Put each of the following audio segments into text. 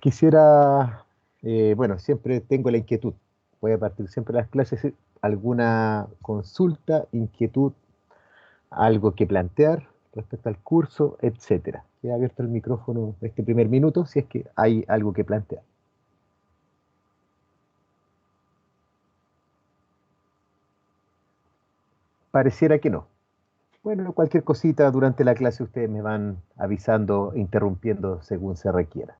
Quisiera, bueno, siempre tengo la inquietud. Voy a partir siempre de las clases, alguna consulta, inquietud, algo que plantear respecto al curso, etcétera. Queda abierto el micrófono este primer minuto si es que hay algo que plantear. Pareciera que no. Bueno, cualquier cosita durante la clase ustedes me van avisando, interrumpiendo según se requiera.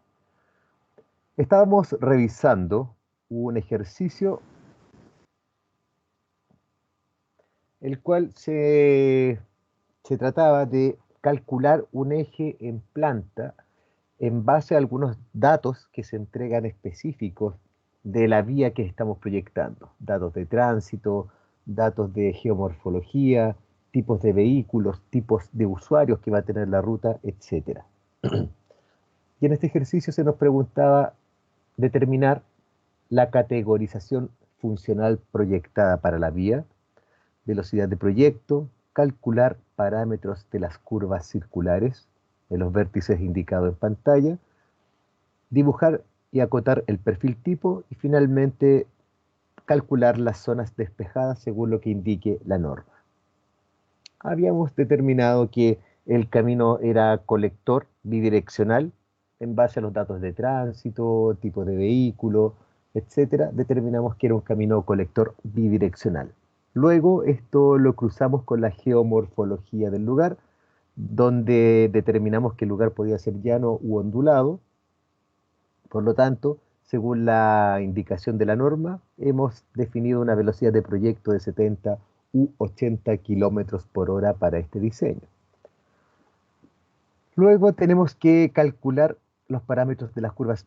Estábamos revisando un ejercicio el cual se trataba de calcular un eje en planta en base a algunos datos que se entregan específicos de la vía que estamos proyectando. Datos de tránsito, datos de geomorfología, tipos de vehículos, tipos de usuarios que va a tener la ruta, etcétera. Y en este ejercicio se nos preguntaba determinar la categorización funcional proyectada para la vía, velocidad de proyecto, calcular parámetros de las curvas circulares de los vértices indicados en pantalla, dibujar y acotar el perfil tipo y finalmente calcular las zonas despejadas según lo que indique la norma. Habíamos determinado que el camino era colector bidireccional en base a los datos de tránsito, tipo de vehículo, etcétera. Determinamos que era un camino colector bidireccional. Luego esto lo cruzamos con la geomorfología del lugar, donde determinamos que el lugar podía ser llano u ondulado. Por lo tanto, según la indicación de la norma, hemos definido una velocidad de proyecto de 70 u 80 kilómetros por hora para este diseño. Luego tenemos que calcular los parámetros de las curvas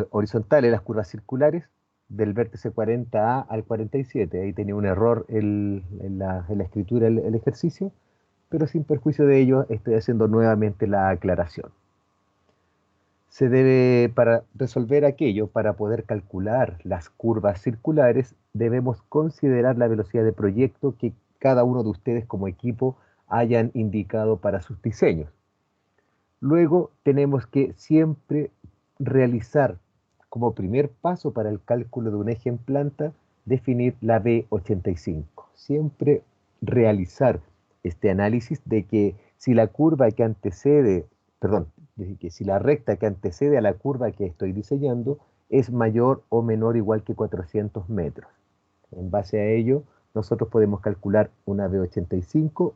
horizontales, las curvas circulares, del vértice 40A al 47. Ahí tenía un error en la escritura del ejercicio, pero sin perjuicio de ello estoy haciendo nuevamente la aclaración. Se debe, para resolver aquello, para poder calcular las curvas circulares, debemos considerar la velocidad de proyecto que cada uno de ustedes como equipo hayan indicado para sus diseños. Luego tenemos que siempre realizar como primer paso para el cálculo de un eje en planta, definir la B85. Siempre realizar este análisis de que si la curva que antecede, perdón, de que si la recta que antecede a la curva que estoy diseñando es mayor o menor o igual que 400 metros. En base a ello, nosotros podemos calcular una B85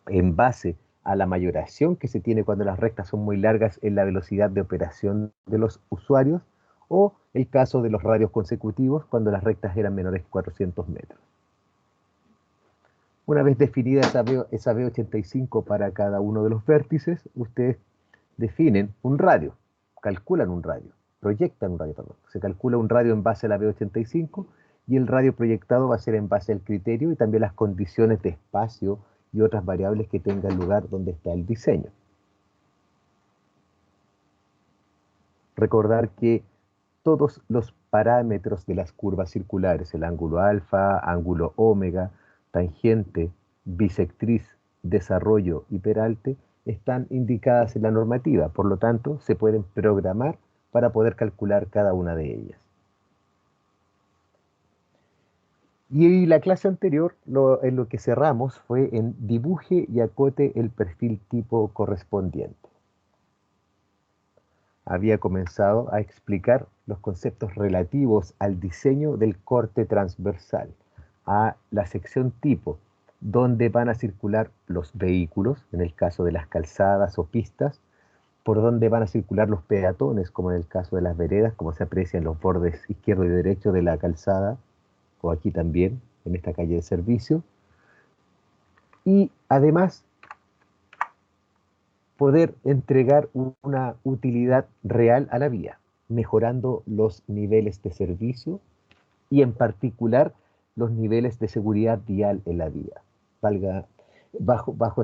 en base a la mayoración que se tiene cuando las rectas son muy largas en la velocidad de operación de los usuarios, o el caso de los radios consecutivos cuando las rectas eran menores que 400 metros. Una vez definida esa B85 para cada uno de los vértices, ustedes definen un radio, calculan un radio, proyectan un radio, perdón. Se calcula un radio en base a la B85 y el radio proyectado va a ser en base al criterio y también las condiciones de espacio y otras variables que tenga el lugar donde está el diseño. Recordar que todos los parámetros de las curvas circulares, el ángulo alfa, ángulo omega, tangente, bisectriz, desarrollo y peralte, están indicadas en la normativa, por lo tanto, se pueden programar para poder calcular cada una de ellas. Y la clase anterior, en lo que cerramos fue en dibuje y acote el perfil tipo correspondiente. Había comenzado a explicar los conceptos relativos al diseño del corte transversal, a la sección tipo, donde van a circular los vehículos, en el caso de las calzadas o pistas, por donde van a circular los peatones, como en el caso de las veredas, como se aprecia en los bordes izquierdo y derecho de la calzada, o aquí también, en esta calle de servicio. Y además, poder entregar una utilidad real a la vía, mejorando los niveles de servicio y en particular los niveles de seguridad vial en la vía. Valga, bajo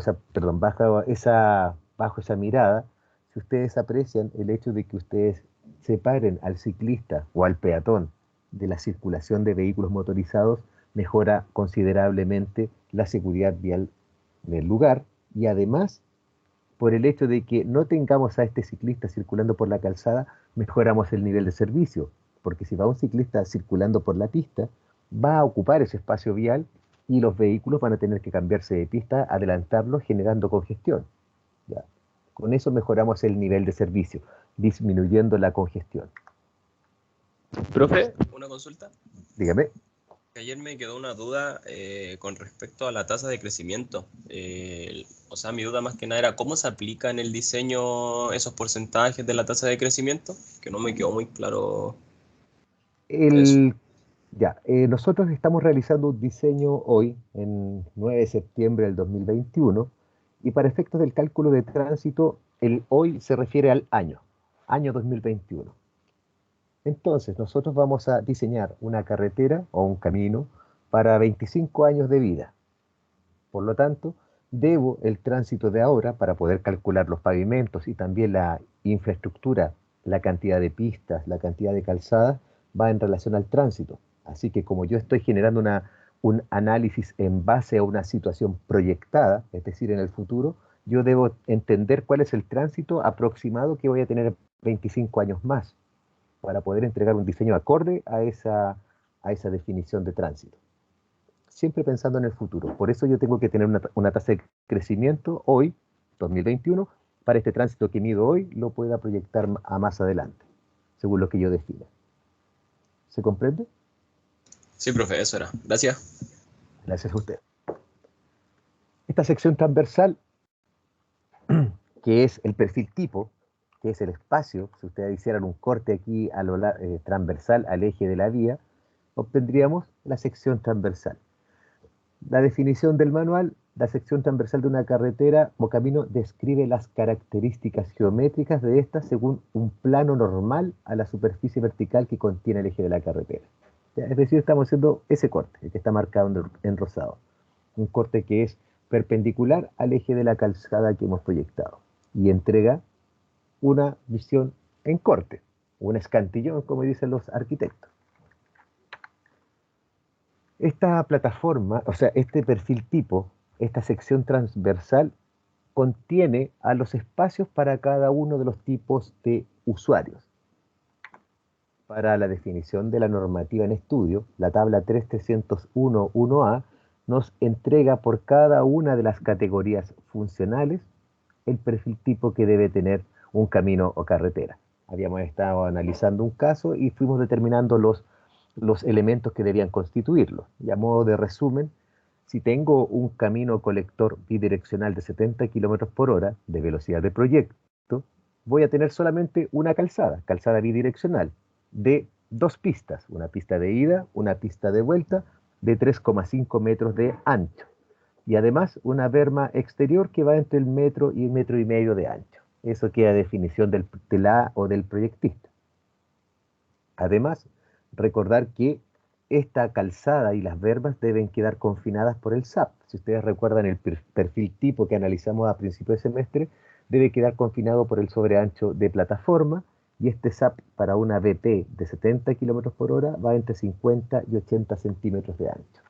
esa mirada, si ustedes aprecian el hecho de que ustedes separen al ciclista o al peatón de la circulación de vehículos motorizados, mejora considerablemente la seguridad vial del lugar y además por el hecho de que no tengamos a este ciclista circulando por la calzada, mejoramos el nivel de servicio, porque si va un ciclista circulando por la pista, va a ocupar ese espacio vial y los vehículos van a tener que cambiarse de pista, adelantarlos, generando congestión. ¿Ya? Con eso mejoramos el nivel de servicio, disminuyendo la congestión. Profe, una consulta. Dígame. Ayer me quedó una duda con respecto a la tasa de crecimiento. O sea, mi duda más que nada era cómo se aplica en el diseño esos porcentajes de la tasa de crecimiento, que no me quedó muy claro eso. Nosotros estamos realizando un diseño hoy, en 9 de septiembre del 2021, y para efectos del cálculo de tránsito, el hoy se refiere al año 2021. Entonces, nosotros vamos a diseñar una carretera o un camino para 25 años de vida. Por lo tanto, debo el tránsito de ahora para poder calcular los pavimentos y también la infraestructura, la cantidad de pistas, la cantidad de calzadas, va en relación al tránsito. Así que como yo estoy generando un análisis en base a una situación proyectada, es decir, en el futuro, yo debo entender cuál es el tránsito aproximado que voy a tener 25 años más para poder entregar un diseño acorde a esa definición de tránsito. Siempre pensando en el futuro. Por eso yo tengo que tener una tasa de crecimiento hoy, 2021, para este tránsito que mido hoy, lo pueda proyectar a más adelante, según lo que yo defina. ¿Se comprende? Sí, profe, eso era. Gracias. Gracias a usted. Esta sección transversal, que es el perfil tipo, que es el espacio, si ustedes hicieran un corte aquí transversal al eje de la vía, obtendríamos la sección transversal. La definición del manual, la sección transversal de una carretera o camino describe las características geométricas de esta según un plano normal a la superficie vertical que contiene el eje de la carretera. Es decir, estamos haciendo ese corte, el que está marcado en rosado. Un corte que es perpendicular al eje de la calzada que hemos proyectado y entrega una visión en corte, un escantillón, como dicen los arquitectos. Esta plataforma, o sea, este perfil tipo, esta sección transversal, contiene a los espacios para cada uno de los tipos de usuarios. Para la definición de la normativa en estudio, la tabla 3301-1A nos entrega por cada una de las categorías funcionales el perfil tipo que debe tener un camino o carretera. Habíamos estado analizando un caso y fuimos determinando los elementos que debían constituirlo. Y a modo de resumen, si tengo un camino colector bidireccional de 70 km por hora de velocidad de proyecto, voy a tener solamente una calzada bidireccional, de 2 pistas, una pista de ida, una pista de vuelta, de 3,5 metros de ancho. Y además una berma exterior que va entre el metro y medio de ancho. Eso queda a definición de la o del proyectista. Además, recordar que esta calzada y las bermas deben quedar confinadas por el SAP. Si ustedes recuerdan el perfil tipo que analizamos a principio de semestre, debe quedar confinado por el sobreancho de plataforma y este SAP para una BP de 70 km por hora va entre 50 y 80 centímetros de ancho.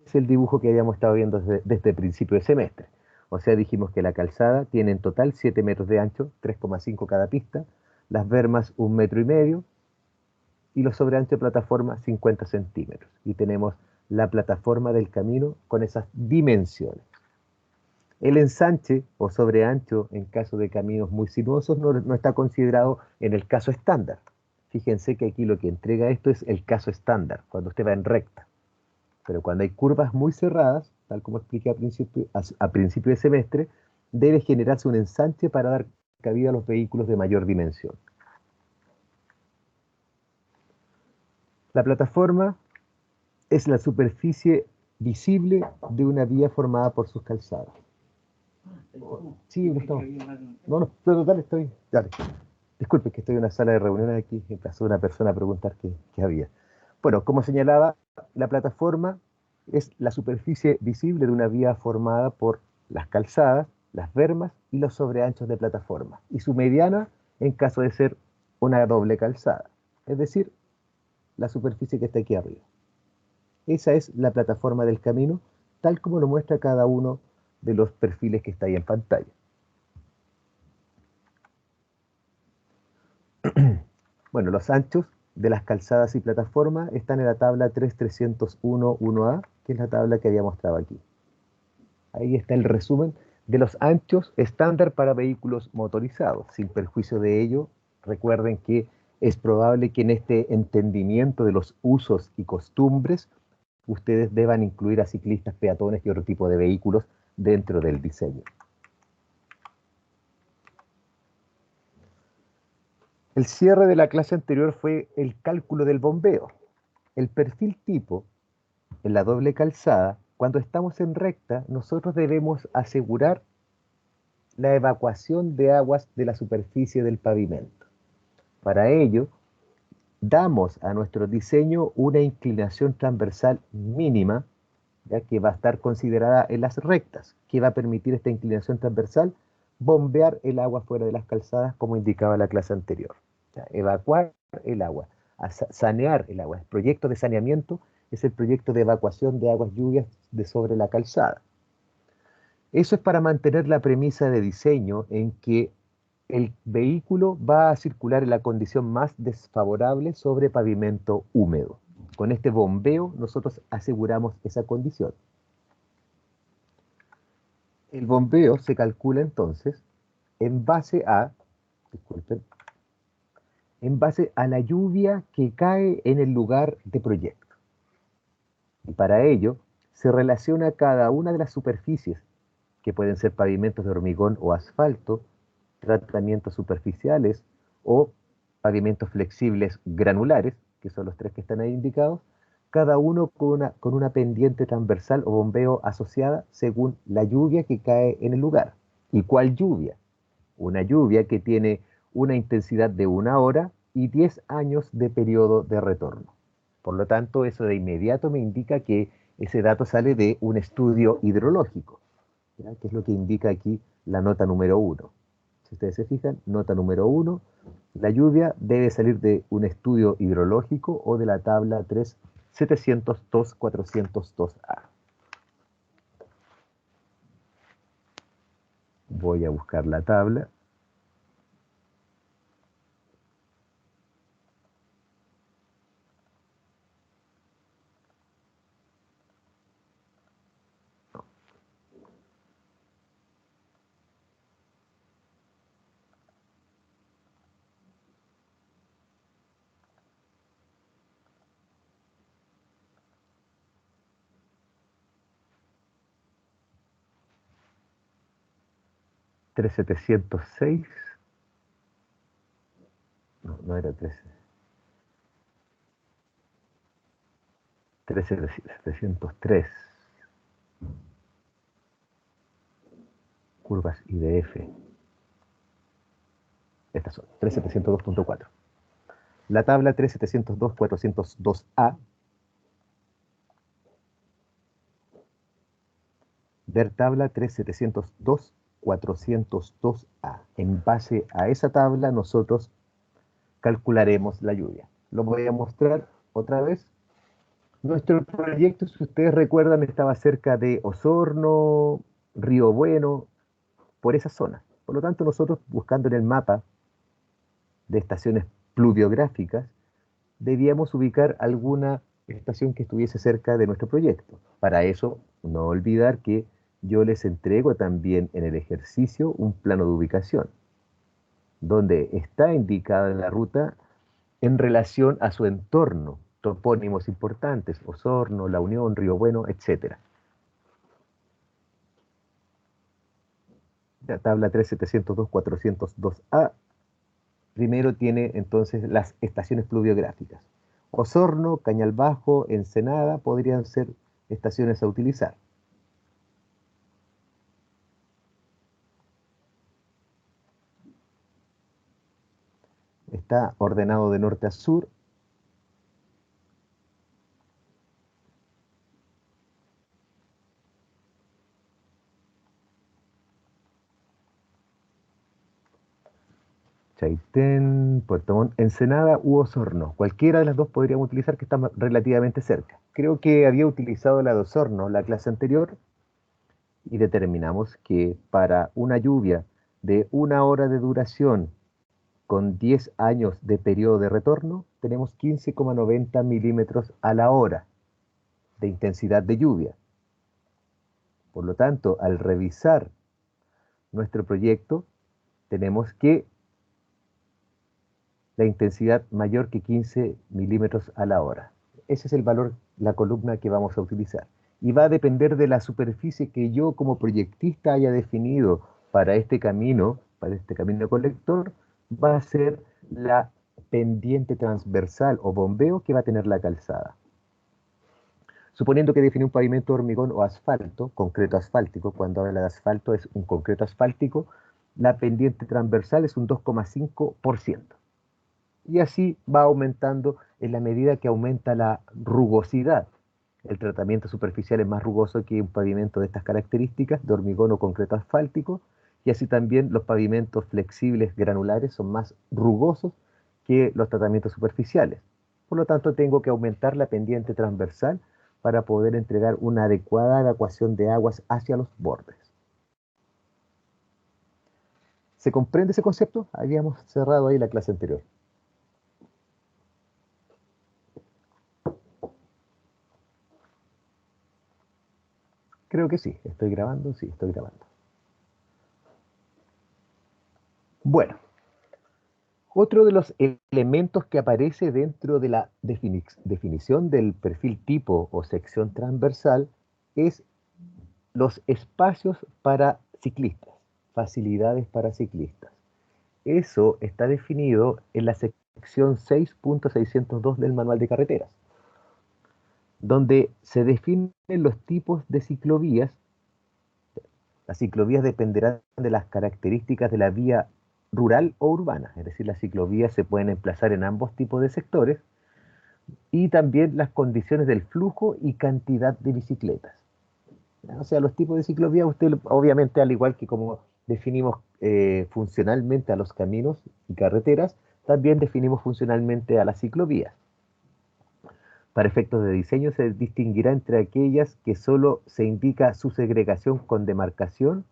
Es el dibujo que habíamos estado viendo desde el principio de semestre. O sea, dijimos que la calzada tiene en total 7 metros de ancho, 3,5 cada pista, las bermas 1,5 metros y los sobreanchos de plataforma 50 centímetros. Y tenemos la plataforma del camino con esas dimensiones. El ensanche o sobreancho en caso de caminos muy sinuosos no está considerado en el caso estándar. Fíjense que aquí lo que entrega esto es el caso estándar, cuando usted va en recta. Pero cuando hay curvas muy cerradas, tal como expliqué a principio de semestre, debe generarse un ensanche para dar cabida a los vehículos de mayor dimensión. La plataforma es la superficie visible de una vía formada por sus calzadas. Sí, Gustavo. No, pero dale, estoy. Dale. Disculpe que estoy en una sala de reuniones aquí y pasó una persona a preguntar qué había. Bueno, como señalaba, la plataforma es la superficie visible de una vía formada por las calzadas, las bermas y los sobreanchos de plataforma, y su mediana en caso de ser una doble calzada, es decir, la superficie que está aquí arriba. Esa es la plataforma del camino, tal como lo muestra cada uno de los perfiles que está ahí en pantalla. Bueno, los anchos de las calzadas y plataformas están en la tabla 3301-1A, que es la tabla que había mostrado aquí. Ahí está el resumen de los anchos estándar para vehículos motorizados. Sin perjuicio de ello, recuerden que es probable que en este entendimiento de los usos y costumbres, ustedes deban incluir a ciclistas, peatones y otro tipo de vehículos dentro del diseño. El cierre de la clase anterior fue el cálculo del bombeo. El perfil tipo en la doble calzada, cuando estamos en recta, nosotros debemos asegurar la evacuación de aguas de la superficie del pavimento. Para ello, damos a nuestro diseño una inclinación transversal mínima, ya que va a estar considerada en las rectas, que va a permitir esta inclinación transversal bombear el agua fuera de las calzadas, como indicaba la clase anterior. Ya, evacuar el agua, sanear el agua. El proyecto de saneamiento es el proyecto de evacuación de aguas lluvias de sobre la calzada. Eso es para mantener la premisa de diseño en que el vehículo va a circular en la condición más desfavorable sobre pavimento húmedo. Con este bombeo nosotros aseguramos esa condición. El bombeo se calcula entonces en base a, disculpen, en base a la lluvia que cae en el lugar de proyecto. Y para ello se relaciona cada una de las superficies, que pueden ser pavimentos de hormigón o asfalto, tratamientos superficiales o pavimentos flexibles granulares, que son los tres que están ahí indicados, cada uno con una pendiente transversal o bombeo asociada según la lluvia que cae en el lugar. ¿Y cuál lluvia? Una lluvia que tiene una intensidad de 1 hora y 10 años de periodo de retorno. Por lo tanto, eso de inmediato me indica que ese dato sale de un estudio hidrológico, ¿ya? Que es lo que indica aquí la nota número 1. Si ustedes se fijan, nota número 1, la lluvia debe salir de un estudio hidrológico o de la tabla 3702-402A. Voy a buscar la tabla. Tres mil setecientos seis. No, no era 3703. Curvas IDF. Estas son 3702.4. La tabla 3702-402A, ver tabla 3702-402A. En base a esa tabla nosotros calcularemos la lluvia. Lo voy a mostrar otra vez. Nuestro proyecto, si ustedes recuerdan, estaba cerca de Osorno, Río Bueno, por esa zona. Por lo tanto, nosotros buscando en el mapa de estaciones pluviográficas, debíamos ubicar alguna estación que estuviese cerca de nuestro proyecto. Para eso, no olvidar que yo les entrego también en el ejercicio un plano de ubicación, donde está indicada la ruta en relación a su entorno, topónimos importantes, Osorno, La Unión, Río Bueno, etc. La tabla 3702-402A primero tiene entonces las estaciones pluviográficas. Osorno, Cañalbajo, Ensenada podrían ser estaciones a utilizar. Está ordenado de norte a sur. Chaitén, Puerto Montt, Ensenada u Osorno. Cualquiera de las dos podríamos utilizar, que están relativamente cerca. Creo que había utilizado la de Osorno la clase anterior, y determinamos que para una lluvia de 1 hora de duración con 10 años de periodo de retorno, tenemos 15,90 milímetros a la hora de intensidad de lluvia. Por lo tanto, al revisar nuestro proyecto, tenemos que la intensidad mayor que 15 milímetros a la hora. Ese es el valor, la columna que vamos a utilizar. Y va a depender de la superficie que yo como proyectista haya definido para este camino colector, va a ser la pendiente transversal o bombeo que va a tener la calzada. Suponiendo que define un pavimento de hormigón o asfalto, concreto asfáltico, cuando habla de asfalto es un concreto asfáltico, la pendiente transversal es un 2,5%. Y así va aumentando en la medida que aumenta la rugosidad. El tratamiento superficial es más rugoso que un pavimento de estas características, de hormigón o concreto asfáltico, y así también los pavimentos flexibles granulares son más rugosos que los tratamientos superficiales. Por lo tanto, tengo que aumentar la pendiente transversal para poder entregar una adecuada evacuación de aguas hacia los bordes. ¿Se comprende ese concepto? Habíamos cerrado ahí la clase anterior. Creo que sí. ¿Estoy grabando? Sí, estoy grabando. Bueno, otro de los elementos que aparece dentro de la definición del perfil tipo o sección transversal es los espacios para ciclistas, facilidades para ciclistas. Eso está definido en la sección 6.602 del Manual de Carreteras, donde se definen los tipos de ciclovías. Las ciclovías dependerán de las características de la vía rural o urbana, es decir, las ciclovías se pueden emplazar en ambos tipos de sectores y también las condiciones del flujo y cantidad de bicicletas. O sea, los tipos de ciclovías, usted obviamente al igual que como definimos funcionalmente a los caminos y carreteras, también definimos funcionalmente a las ciclovías. Para efectos de diseño se distinguirá entre aquellas que solo se indica su segregación con demarcación,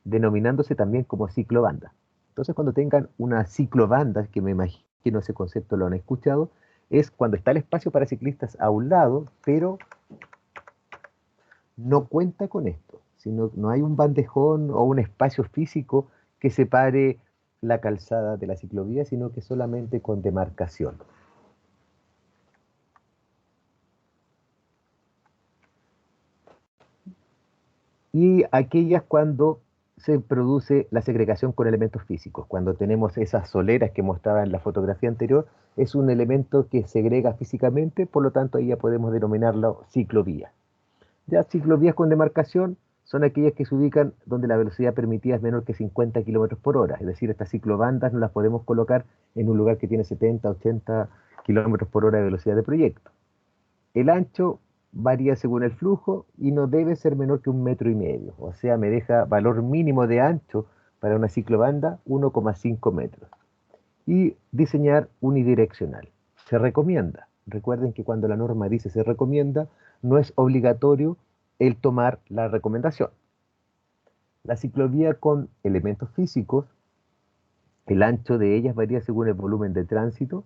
denominándose también como ciclobanda. Entonces, cuando tengan una ciclobanda, que me imagino ese concepto lo han escuchado, es cuando está el espacio para ciclistas a un lado, pero no cuenta con esto, sino no hay un bandejón o un espacio físico que separe la calzada de la ciclovía, sino que solamente con demarcación. Y aquellas cuando se produce la segregación con elementos físicos. Cuando tenemos esas soleras que mostraba en la fotografía anterior, es un elemento que segrega físicamente, por lo tanto ahí ya podemos denominarlo ciclovía. Ya ciclovías con demarcación son aquellas que se ubican donde la velocidad permitida es menor que 50 kilómetros por hora. Es decir, estas ciclovandas no las podemos colocar en un lugar que tiene 70, 80 kilómetros por hora de velocidad de proyecto. El ancho varía según el flujo y no debe ser menor que 1,5 metros. O sea, me deja valor mínimo de ancho para una ciclobanda 1,5 metros. Y diseñar unidireccional. Se recomienda. Recuerden que cuando la norma dice se recomienda, no es obligatorio el tomar la recomendación. La ciclovía con elementos físicos, el ancho de ellas varía según el volumen de tránsito,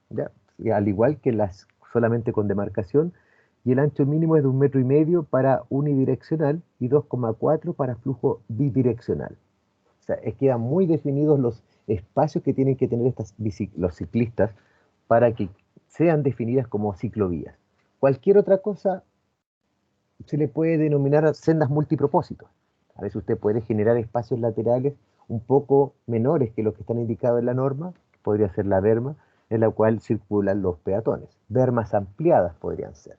¿ya? Y al igual que las solamente con demarcación, y el ancho mínimo es de 1,5 metros para unidireccional y 2,4 para flujo bidireccional. O sea, quedan muy definidos los espacios que tienen que tener los ciclistas para que sean definidas como ciclovías. Cualquier otra cosa se le puede denominar sendas multipropósitos. A veces usted puede generar espacios laterales un poco menores que los que están indicados en la norma, podría ser la berma, en la cual circulan los peatones. Bermas ampliadas podrían ser.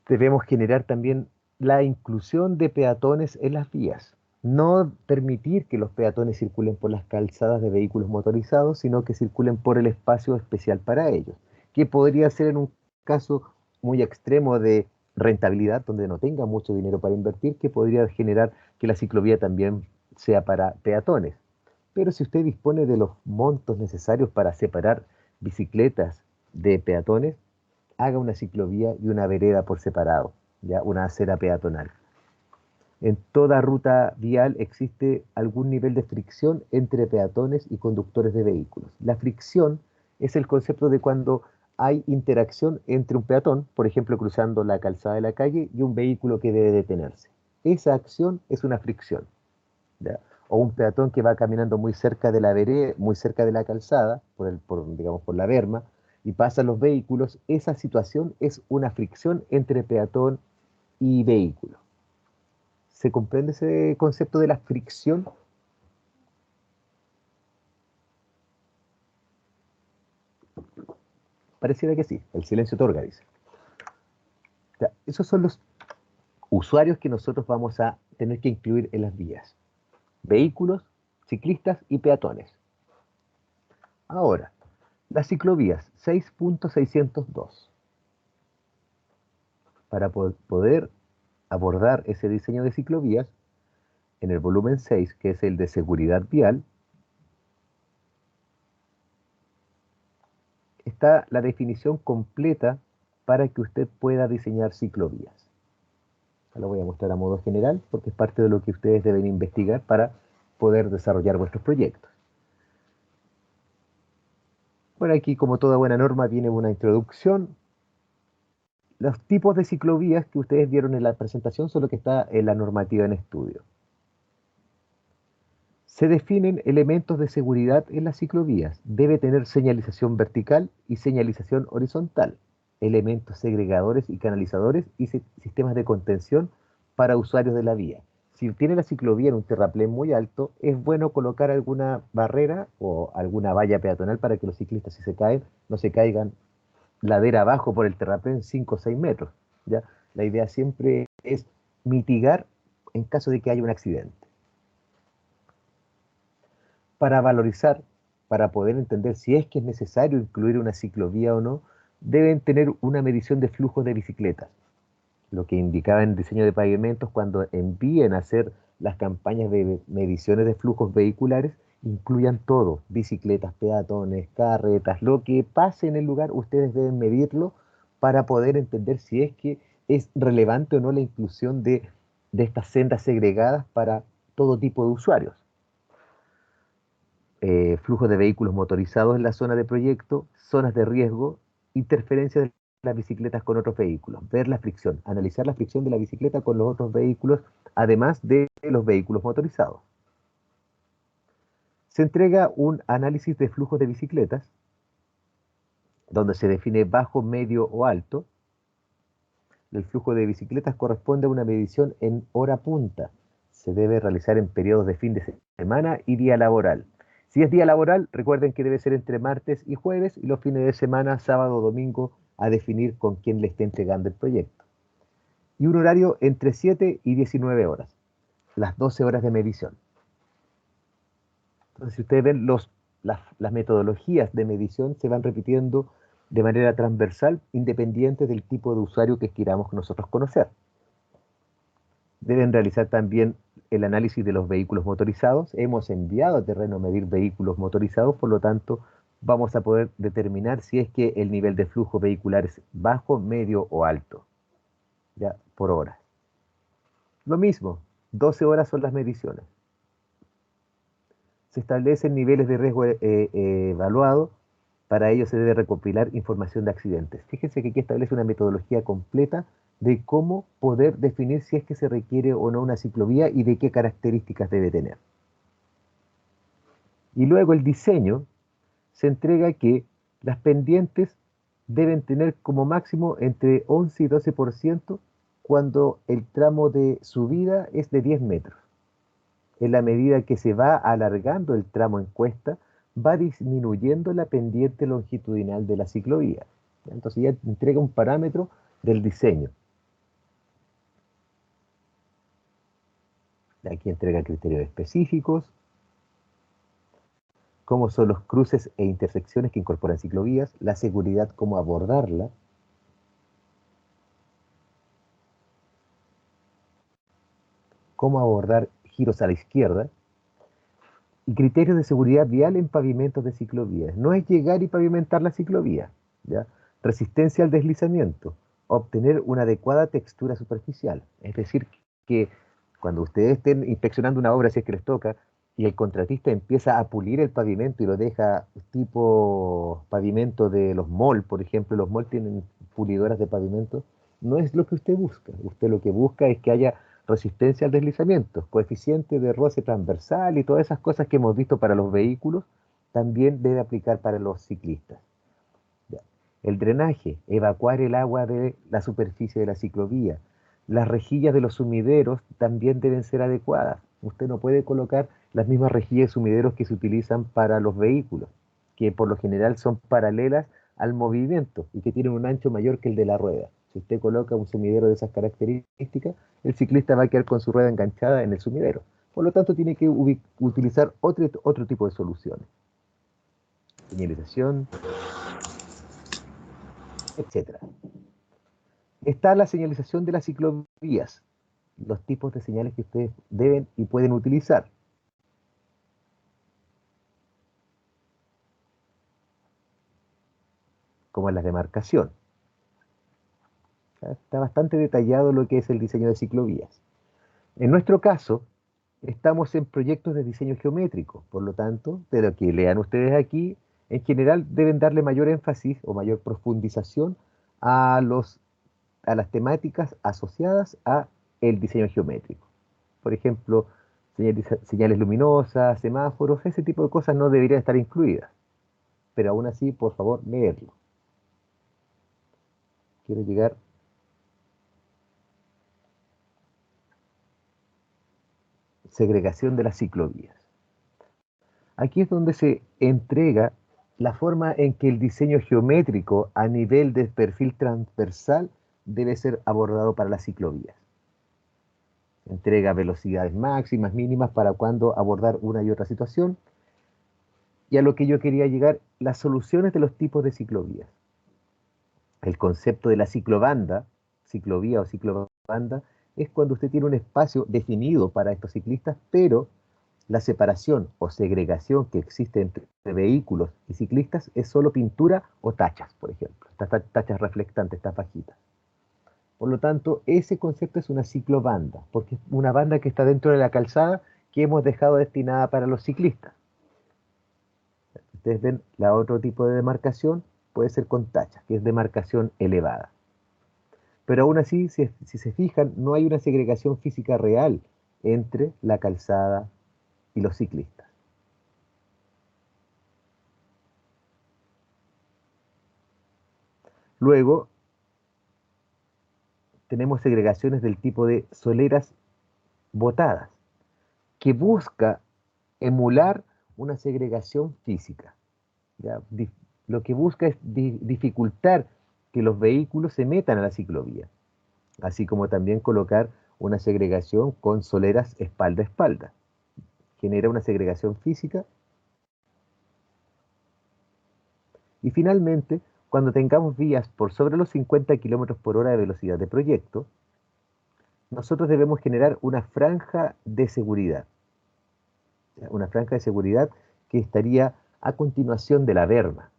Debemos generar también la inclusión de peatones en las vías. No permitir que los peatones circulen por las calzadas de vehículos motorizados, sino que circulen por el espacio especial para ellos, que podría ser en un caso muy extremo de rentabilidad, donde no tenga mucho dinero para invertir, que podría generar que la ciclovía también sea para peatones. Pero si usted dispone de los montos necesarios para separar bicicletas de peatones, haga una ciclovía y una vereda por separado. ya una acera peatonal. En toda ruta vial existe algún nivel de fricción entre peatones y conductores de vehículos. La fricción es el concepto de cuando hay interacción entre un peatón, por ejemplo, cruzando la calzada de la calle, y un vehículo que debe detenerse. Esa acción es una fricción, ¿ya? O un peatón que va caminando muy cerca de la vereda, muy cerca de la calzada, digamos, por la berma, y pasan los vehículos. Esa situación es una fricción entre peatón y vehículo. ¿Se comprende ese concepto de la fricción? Pareciera que sí, el silencio otorga, dice. O sea, esos son los usuarios que nosotros vamos a tener que incluir en las vías. Vehículos, ciclistas y peatones. Ahora, las ciclovías 6.602. Para poder abordar ese diseño de ciclovías, en el volumen 6, que es el de seguridad vial, está la definición completa para que usted pueda diseñar ciclovías. Lo voy a mostrar a modo general porque es parte de lo que ustedes deben investigar para poder desarrollar vuestros proyectos. Bueno, aquí como toda buena norma viene una introducción. Los tipos de ciclovías que ustedes vieron en la presentación son lo que está en la normativa en estudio. Se definen elementos de seguridad en las ciclovías. Debe tener señalización vertical y señalización horizontal, elementos segregadores y canalizadores y sistemas de contención para usuarios de la vía. Si tiene la ciclovía en un terraplén muy alto, es bueno colocar alguna barrera o alguna valla peatonal para que los ciclistas, si se caen, no se caigan ladera abajo por el terraplén 5 o 6 metros, ¿ya? La idea siempre es mitigar en caso de que haya un accidente. Para valorizar, para poder entender si es que es necesario incluir una ciclovía o no, deben tener una medición de flujos de bicicletas. Lo que indicaba en el diseño de pavimentos, cuando envíen a hacer las campañas de mediciones de flujos vehiculares, incluyan todo, bicicletas, peatones, carretas, lo que pase en el lugar, ustedes deben medirlo para poder entender si es que es relevante o no la inclusión de estas sendas segregadas para todo tipo de usuarios. Flujo de vehículos motorizados en la zona de proyecto, zonas de riesgo, interferencia de las bicicletas con otros vehículos, ver la fricción, analizar la fricción de la bicicleta con los otros vehículos, además de los vehículos motorizados. Se entrega un análisis de flujos de bicicletas, donde se define bajo, medio o alto. El flujo de bicicletas corresponde a una medición en hora punta. Se debe realizar en periodos de fin de semana y día laboral. Si es día laboral, recuerden que debe ser entre martes y jueves, y los fines de semana, sábado o domingo, a definir con quién le esté entregando el proyecto. Y un horario entre 7 y 19 horas, las 12 horas de medición. Entonces, si ustedes ven, las metodologías de medición se van repitiendo de manera transversal, independiente del tipo de usuario que queramos nosotros conocer. Deben realizar también el análisis de los vehículos motorizados. Hemos enviado a terreno a medir vehículos motorizados, por lo tanto, vamos a poder determinar si es que el nivel de flujo vehicular es bajo, medio o alto, ya por hora. Lo mismo, 12 horas son las mediciones. Se establecen niveles de riesgo evaluado. Para ello se debe recopilar información de accidentes. Fíjense que aquí establece una metodología completa de cómo poder definir si es que se requiere o no una ciclovía y de qué características debe tener. Y luego el diseño se entrega que las pendientes deben tener como máximo entre 11 y 12% cuando el tramo de subida es de 10 metros. En la medida que se va alargando el tramo en cuesta, va disminuyendo la pendiente longitudinal de la ciclovía. Entonces ya entrega un parámetro del diseño. Aquí entrega criterios específicos, cómo son los cruces e intersecciones que incorporan ciclovías, la seguridad, cómo abordarla, cómo abordar giros a la izquierda, y criterios de seguridad vial en pavimentos de ciclovías. No es llegar y pavimentar la ciclovía, ¿ya? Resistencia al deslizamiento, obtener una adecuada textura superficial. Es decir, que cuando ustedes estén inspeccionando una obra, si es que les toca, y el contratista empieza a pulir el pavimento y lo deja tipo pavimento de los mall, por ejemplo, los mall tienen pulidoras de pavimento, no es lo que usted busca. Usted lo que busca es que haya resistencia al deslizamiento, coeficiente de roce transversal y todas esas cosas que hemos visto para los vehículos, también debe aplicar para los ciclistas. El drenaje, evacuar el agua de la superficie de la ciclovía. Las rejillas de los sumideros también deben ser adecuadas. Usted no puede colocar las mismas rejillas de sumideros que se utilizan para los vehículos, que por lo general son paralelas al movimiento y que tienen un ancho mayor que el de la rueda. Si usted coloca un sumidero de esas características, el ciclista va a quedar con su rueda enganchada en el sumidero. Por lo tanto, tiene que utilizar otro tipo de soluciones. Señalización, etcétera. Está la señalización de las ciclovías, los tipos de señales que ustedes deben y pueden utilizar. Como las de marcación. Está bastante detallado lo que es el diseño de ciclovías. En nuestro caso, estamos en proyectos de diseño geométrico, por lo tanto, de lo que lean ustedes aquí, en general deben darle mayor énfasis o mayor profundización a las temáticas asociadas a el diseño geométrico. Por ejemplo, señales luminosas, semáforos, ese tipo de cosas no deberían estar incluidas. Pero aún así, por favor, leerlo. Quiero llegar. Segregación de las ciclovías. Aquí es donde se entrega la forma en que el diseño geométrico a nivel de perfil transversal debe ser abordado para las ciclovías. Entrega velocidades máximas, mínimas para cuando abordar una y otra situación. Y a lo que yo quería llegar, las soluciones de los tipos de ciclovías. El concepto de la ciclovía o ciclobanda, es cuando usted tiene un espacio definido para estos ciclistas, pero la separación o segregación que existe entre vehículos y ciclistas es solo pintura o tachas, por ejemplo. Estas tachas reflectantes, estas fajitas. Por lo tanto, ese concepto es una ciclobanda, porque es una banda que está dentro de la calzada que hemos dejado destinada para los ciclistas. Ustedes ven, la otro tipo de demarcación puede ser con tachas, que es demarcación elevada. Pero aún así, si se fijan, no hay una segregación física real entre la calzada y los ciclistas. Luego, tenemos segregaciones del tipo de soleras botadas, que busca emular una segregación física. ¿Ya? Lo que busca es dificultar que los vehículos se metan a la ciclovía, así como también colocar una segregación con soleras espalda a espalda. Genera una segregación física. Y finalmente, cuando tengamos vías por sobre los 50 km por hora de velocidad de proyecto, nosotros debemos generar una franja de seguridad. Una franja de seguridad que estaría a continuación de la berma.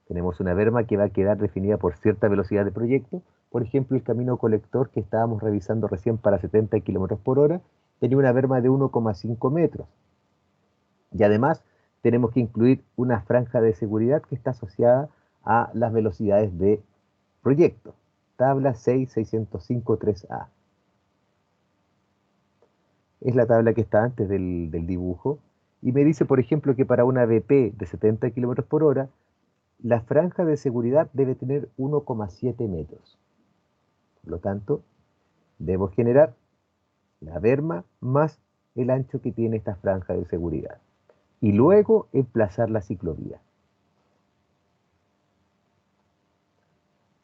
Tenemos una berma que va a quedar definida por cierta velocidad de proyecto. Por ejemplo, el camino colector que estábamos revisando recién para 70 km por hora tenía una berma de 1,5 metros. Y además tenemos que incluir una franja de seguridad que está asociada a las velocidades de proyecto. Tabla 66053A. Es la tabla que está antes del dibujo. Y me dice, por ejemplo, que para una BP de 70 km por hora, la franja de seguridad debe tener 1,7 metros. Por lo tanto, debo generar la berma más el ancho que tiene esta franja de seguridad. Y luego emplazar la ciclovía.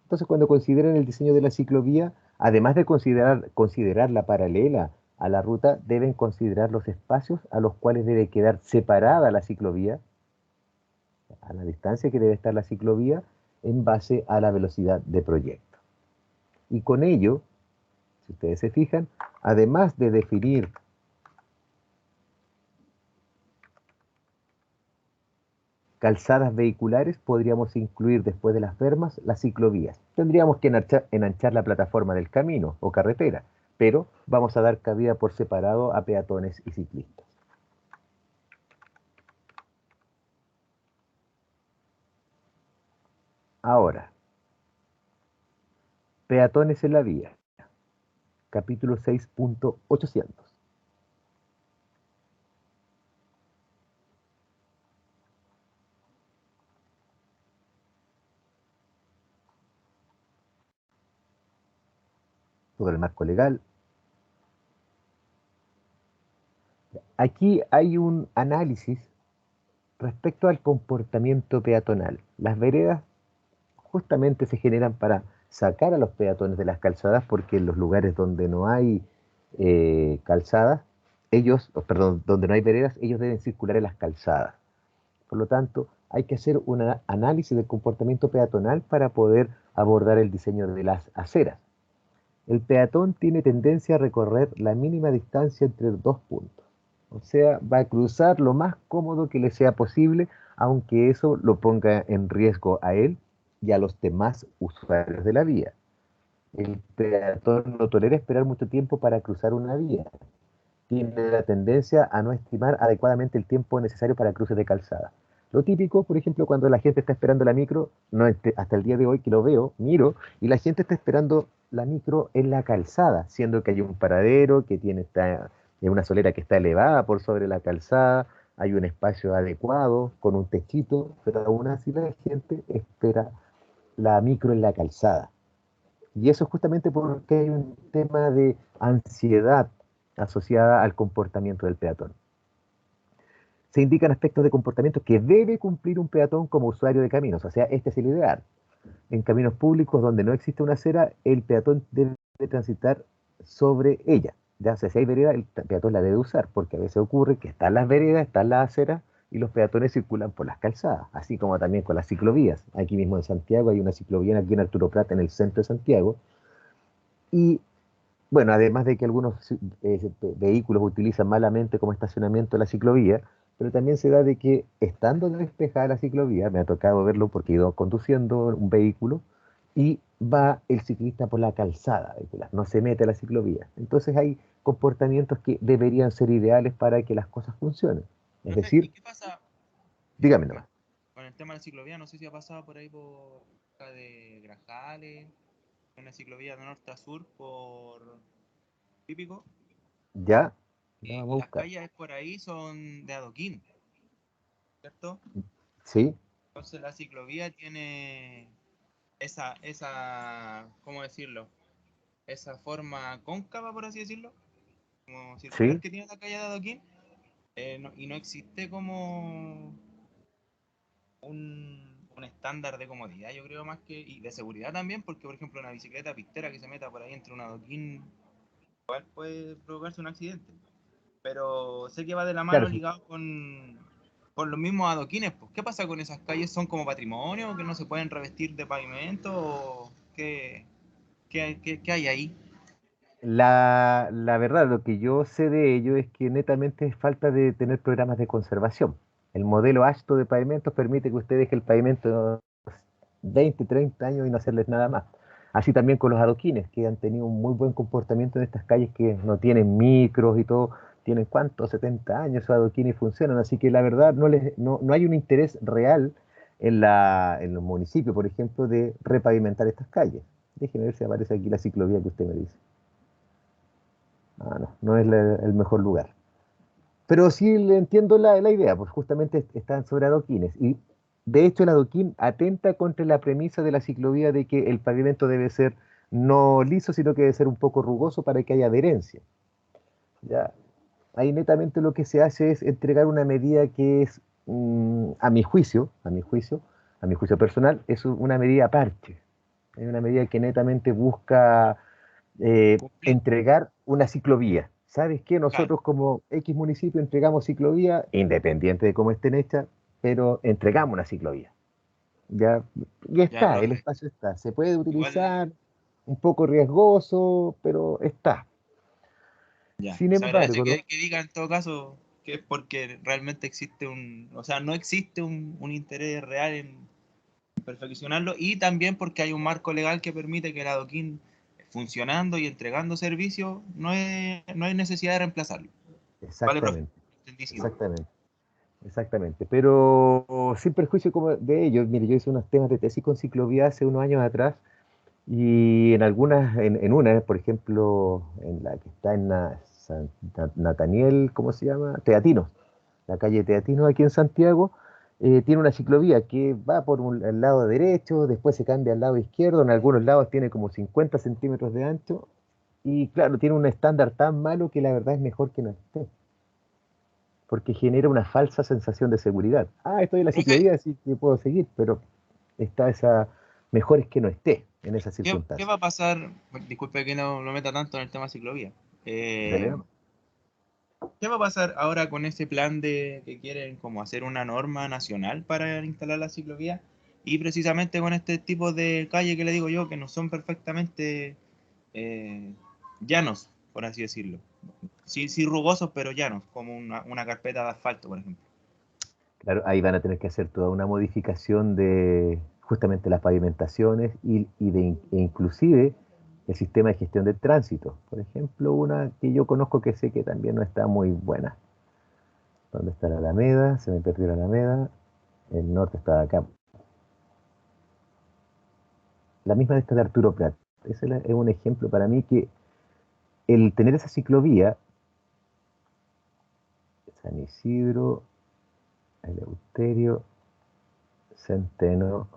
Entonces, cuando consideren el diseño de la ciclovía, además de considerarla paralela a la ruta, deben considerar los espacios a los cuales debe quedar separada la ciclovía, a la distancia que debe estar la ciclovía, en base a la velocidad de proyecto. Y con ello, si ustedes se fijan, además de definir calzadas vehiculares, podríamos incluir después de las bermas las ciclovías. Tendríamos que enanchar la plataforma del camino o carretera, pero vamos a dar cabida por separado a peatones y ciclistas. Ahora, peatones en la vía, capítulo 6.800. Todo el marco legal. Aquí hay un análisis respecto al comportamiento peatonal. Las veredas justamente se generan para sacar a los peatones de las calzadas, porque en los lugares donde no hay calzadas, donde no hay veredas, ellos deben circular en las calzadas. Por lo tanto, hay que hacer un análisis del comportamiento peatonal para poder abordar el diseño de las aceras. El peatón tiene tendencia a recorrer la mínima distancia entre dos puntos. O sea, va a cruzar lo más cómodo que le sea posible, aunque eso lo ponga en riesgo a él y a los demás usuarios de la vía. El peatón no tolera esperar mucho tiempo para cruzar una vía. Tiene la tendencia a no estimar adecuadamente el tiempo necesario para cruces de calzada. Lo típico, por ejemplo, cuando la gente está esperando la micro, no, hasta el día de hoy que lo veo, miro, y la gente está esperando la micro en la calzada, siendo que hay un paradero que tiene una solera que está elevada por sobre la calzada, hay un espacio adecuado con un techito, pero aún así la gente espera la micro en la calzada. Y eso es justamente porque hay un tema de ansiedad asociada al comportamiento del peatón. Se indican aspectos de comportamiento que debe cumplir un peatón como usuario de caminos, o sea, este es el ideal. En caminos públicos donde no existe una acera, el peatón debe transitar sobre ella. Ya sea, si hay vereda, el peatón la debe usar, porque a veces ocurre que están las veredas, están las aceras, y los peatones circulan por las calzadas, así como también con las ciclovías. Aquí mismo en Santiago hay una ciclovía aquí en Arturo Prat, en el centro de Santiago, y bueno, además de que algunos vehículos utilizan malamente como estacionamiento la ciclovía, pero también se da de que estando despejada la ciclovía, me ha tocado verlo porque he ido conduciendo un vehículo y va el ciclista por la calzada vehicular, no se mete a la ciclovía. Entonces hay comportamientos que deberían ser ideales para que las cosas funcionen. Es Profe, ¿y decir, qué pasa dígame con, nomás. con el tema de la ciclovía? No sé si ha pasado por ahí por cerca de Grajales, una ciclovía de norte a sur por Típico. Ya, ya Y vamos a las buscar. calles por ahí son de adoquín, ¿cierto? Sí, Entonces la ciclovía tiene ¿cómo decirlo? Esa forma cóncava, por así decirlo, como circular sí. que tiene la calle de adoquín, y no existe como un estándar de comodidad, yo creo más que, y de seguridad también, porque por ejemplo una bicicleta pistera que se meta por ahí entre un adoquín, igual puede provocarse un accidente. Pero sé que va de la Claro, mano ligado con los mismos adoquines. Pues. ¿Qué pasa con esas calles? ¿Son como patrimonio que no se pueden revestir de pavimento? ¿O qué hay ahí? la verdad, lo que yo sé de ello es que netamente es falta de tener programas de conservación. El modelo ASTO de pavimentos permite que usted deje el pavimento 20, 30 años y no hacerles nada más. Así también con los adoquines, que han tenido un muy buen comportamiento en estas calles que no tienen micros y todo. Tienen cuántos, 70 años esos adoquines y funcionan. Así que la verdad no hay un interés real en los municipios, por ejemplo, de repavimentar estas calles. Déjeme ver si aparece aquí la ciclovía que usted me dice. Ah, no es el mejor lugar. Pero sí le entiendo la idea, pues justamente están sobre adoquines. Y de hecho el adoquín atenta contra la premisa de la ciclovía de que el pavimento debe ser no liso, sino que debe ser un poco rugoso para que haya adherencia. Ya, ahí netamente lo que se hace es entregar una medida que es, a mi juicio personal, es una medida parche. Es una medida que netamente busca Cumplir. entregar una ciclovía. ¿Sabes qué? Claro. Nosotros como X municipio entregamos ciclovía, independiente de cómo estén hechas, pero entregamos una ciclovía. Ya, y Ya, está, el profe. espacio está. Se puede Igual, utilizar, un poco riesgoso, pero está. ya. Sin Se agradece embargo, ¿no? que diga en todo caso. que es porque realmente existe o sea, no existe un interés real en perfeccionarlo, y también porque hay un marco legal que permite que el adoquín, funcionando y entregando servicios, no hay necesidad de reemplazarlo. Vale, profe. Exactamente, exactamente, exactamente. Pero sin perjuicio como de ello, mire, yo hice unos temas de tesis con ciclovía hace unos años atrás y en algunas, en una, por ejemplo, en la que está en Nataniel, ¿cómo se llama? Teatinos, la calle Teatinos aquí en Santiago, tiene una ciclovía que va por el lado derecho, después se cambia al lado izquierdo, en algunos lados tiene como 50 centímetros de ancho y claro, tiene un estándar tan malo que la verdad es mejor que no esté, porque genera una falsa sensación de seguridad. Ah, estoy en la Profe, ciclovía, así que puedo seguir, pero está esa, mejor es que no esté en esas ¿qué va circunstancias. a pasar? Disculpe que no lo meta tanto en el tema ciclovía. Dale nomás. ¿Qué va a pasar ahora con ese plan de que quieren como hacer una norma nacional para instalar la ciclovía? Y precisamente con este tipo de calle que le digo yo, que no son perfectamente eh, llanos, por así decirlo. Sí, sí rugosos, pero llanos, como una carpeta de asfalto, por ejemplo. Claro, ahí van a tener que hacer toda una modificación de justamente las pavimentaciones e inclusive el sistema de gestión del tránsito. Por ejemplo, una que yo conozco que sé que también no está muy buena. ¿Dónde está la Alameda? Se me perdió la Alameda. El norte está acá. La misma de esta de Arturo Prat. Ese es un ejemplo para mí que el tener esa ciclovía, San Isidro, Eleuterio, Centeno,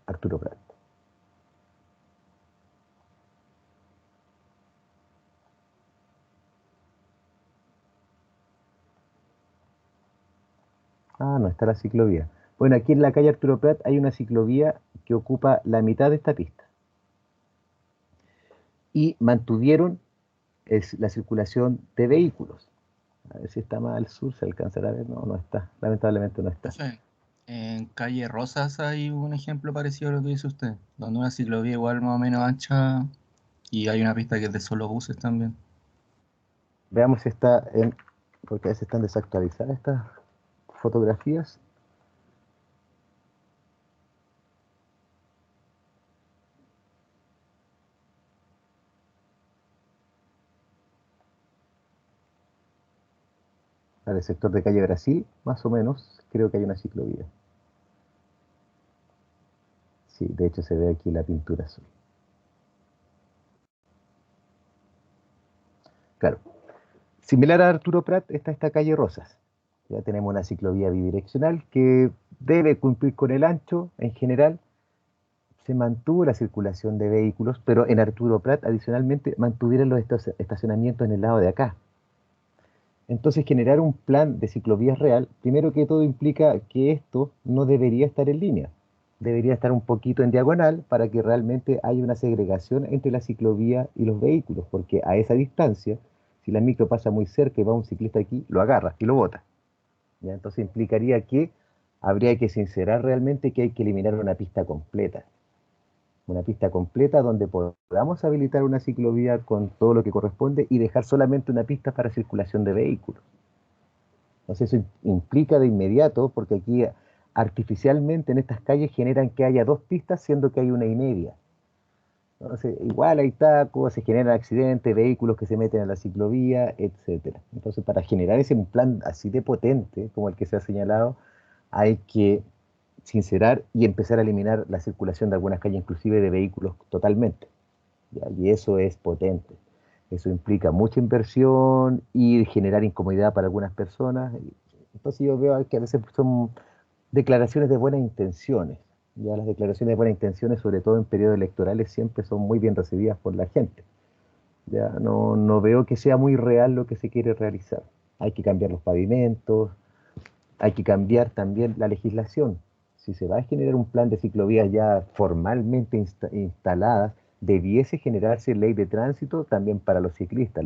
Arturo Prat. Ah, no está la ciclovía. Bueno, aquí en la calle Arturo Prat hay una ciclovía que ocupa la mitad de esta pista. Y mantuvieron la circulación de vehículos. A ver si está más al sur, se alcanzará a ver. No, no está. Lamentablemente no está. Profe, en calle Rosas hay un ejemplo parecido a lo que dice usted, donde una ciclovía igual más o menos ancha y hay una pista que es de solo buses también. Veamos si está en... Porque a veces están desactualizadas estas fotografías. Para el sector de calle Brasil, más o menos, creo que hay una ciclovía. Sí, de hecho se ve aquí la pintura azul. Claro. Similar a Arturo Prat está esta calle Rosas. Ya tenemos una ciclovía bidireccional que debe cumplir con el ancho en general. Se mantuvo la circulación de vehículos, pero en Arturo Prat adicionalmente mantuvieron los estacionamientos en el lado de acá. Entonces generar un plan de ciclovías real, primero que todo implica que esto no debería estar en línea, debería estar un poquito en diagonal para que realmente haya una segregación entre la ciclovía y los vehículos, porque a esa distancia, si la micro pasa muy cerca y va un ciclista aquí, lo agarra y lo bota. ¿Ya? Entonces implicaría que habría que sincerar realmente que hay que eliminar una pista completa donde podamos habilitar una ciclovía con todo lo que corresponde y dejar solamente una pista para circulación de vehículos. Entonces eso implica de inmediato, porque aquí artificialmente en estas calles generan que haya dos pistas, siendo que hay una y media. Entonces, igual hay tacos, se generan accidentes, vehículos que se meten a la ciclovía, etcétera. Entonces, para generar ese un plan así de potente como el que se ha señalado, hay que sincerar y empezar a eliminar la circulación de algunas calles, inclusive de vehículos totalmente. ¿Ya? Y eso es potente. Eso implica mucha inversión y generar incomodidad para algunas personas. Entonces yo veo que a veces son declaraciones de buenas intenciones. Ya las declaraciones de buenas intenciones, sobre todo en periodos electorales, siempre son muy bien recibidas por la gente. Ya no veo que sea muy real lo que se quiere realizar. Hay que cambiar los pavimentos, hay que cambiar también la legislación. Si se va a generar un plan de ciclovías ya formalmente instaladas, debiese generarse ley de tránsito también para los ciclistas,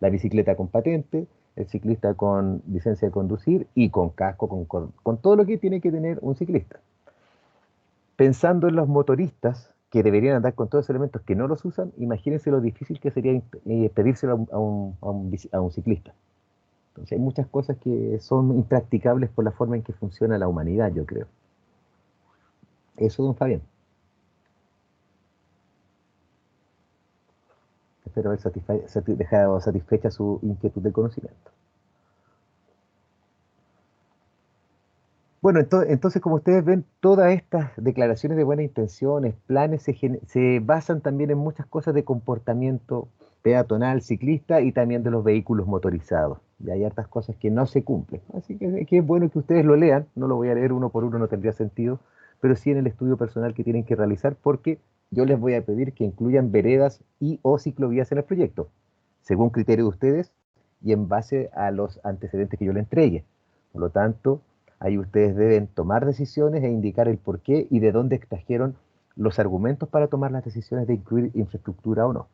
la bicicleta con patente, el ciclista con licencia de conducir y con casco, con todo lo que tiene que tener un ciclista. Pensando en los motoristas que deberían andar con todos esos elementos que no los usan, imagínense lo difícil que sería pedírselo a un ciclista. Entonces hay muchas cosas que son impracticables por la forma en que funciona la humanidad, yo creo. Eso, don Fabián. Espero haber dejado satisfecha su inquietud de conocimiento. Bueno, entonces, como ustedes ven, todas estas declaraciones de buenas intenciones, planes, se basan también en muchas cosas de comportamiento peatonal, ciclista y también de los vehículos motorizados. Y hay hartas cosas que no se cumplen. Así que es bueno que ustedes lo lean. No lo voy a leer uno por uno, no tendría sentido, pero sí en el estudio personal que tienen que realizar, porque yo les voy a pedir que incluyan veredas y o ciclovías en el proyecto, según criterio de ustedes y en base a los antecedentes que yo les entregue. Por lo tanto, ahí ustedes deben tomar decisiones e indicar el por qué y de dónde extrajeron los argumentos para tomar las decisiones de incluir infraestructura o no.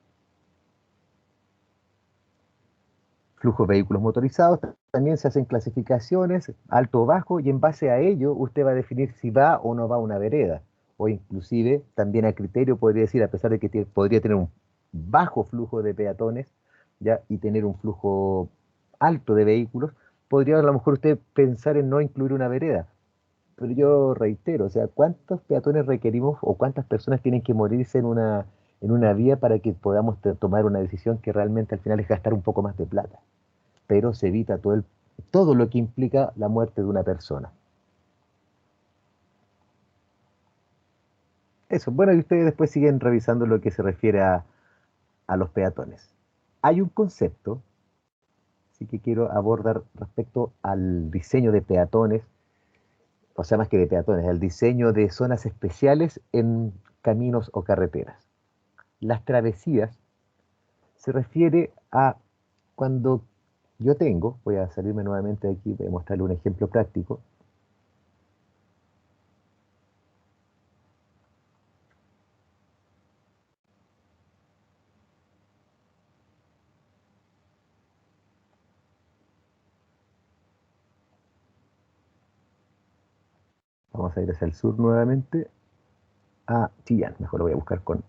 Flujos de vehículos motorizados, también se hacen clasificaciones, alto o bajo, y en base a ello usted va a definir si va o no va a una vereda. O inclusive, también a criterio podría decir, a pesar de que podría tener un bajo flujo de peatones, ¿ya? Y tener un flujo alto de vehículos, podría a lo mejor usted pensar en no incluir una vereda. Pero yo reitero, o sea, ¿cuántos peatones requerimos o cuántas personas tienen que morirse en una vía para que podamos tomar una decisión que realmente al final es gastar un poco más de plata? Pero se evita todo lo que implica la muerte de una persona. Eso, bueno, y ustedes después siguen revisando lo que se refiere a los peatones. Hay un concepto, sí que quiero abordar respecto al diseño de peatones, o sea, más que de peatones, el diseño de zonas especiales en caminos o carreteras. Las travesías se refiere a cuando voy a salirme nuevamente de aquí, voy a mostrarle un ejemplo práctico. Vamos a ir hacia el sur nuevamente, a Chillán, mejor lo voy a buscar con...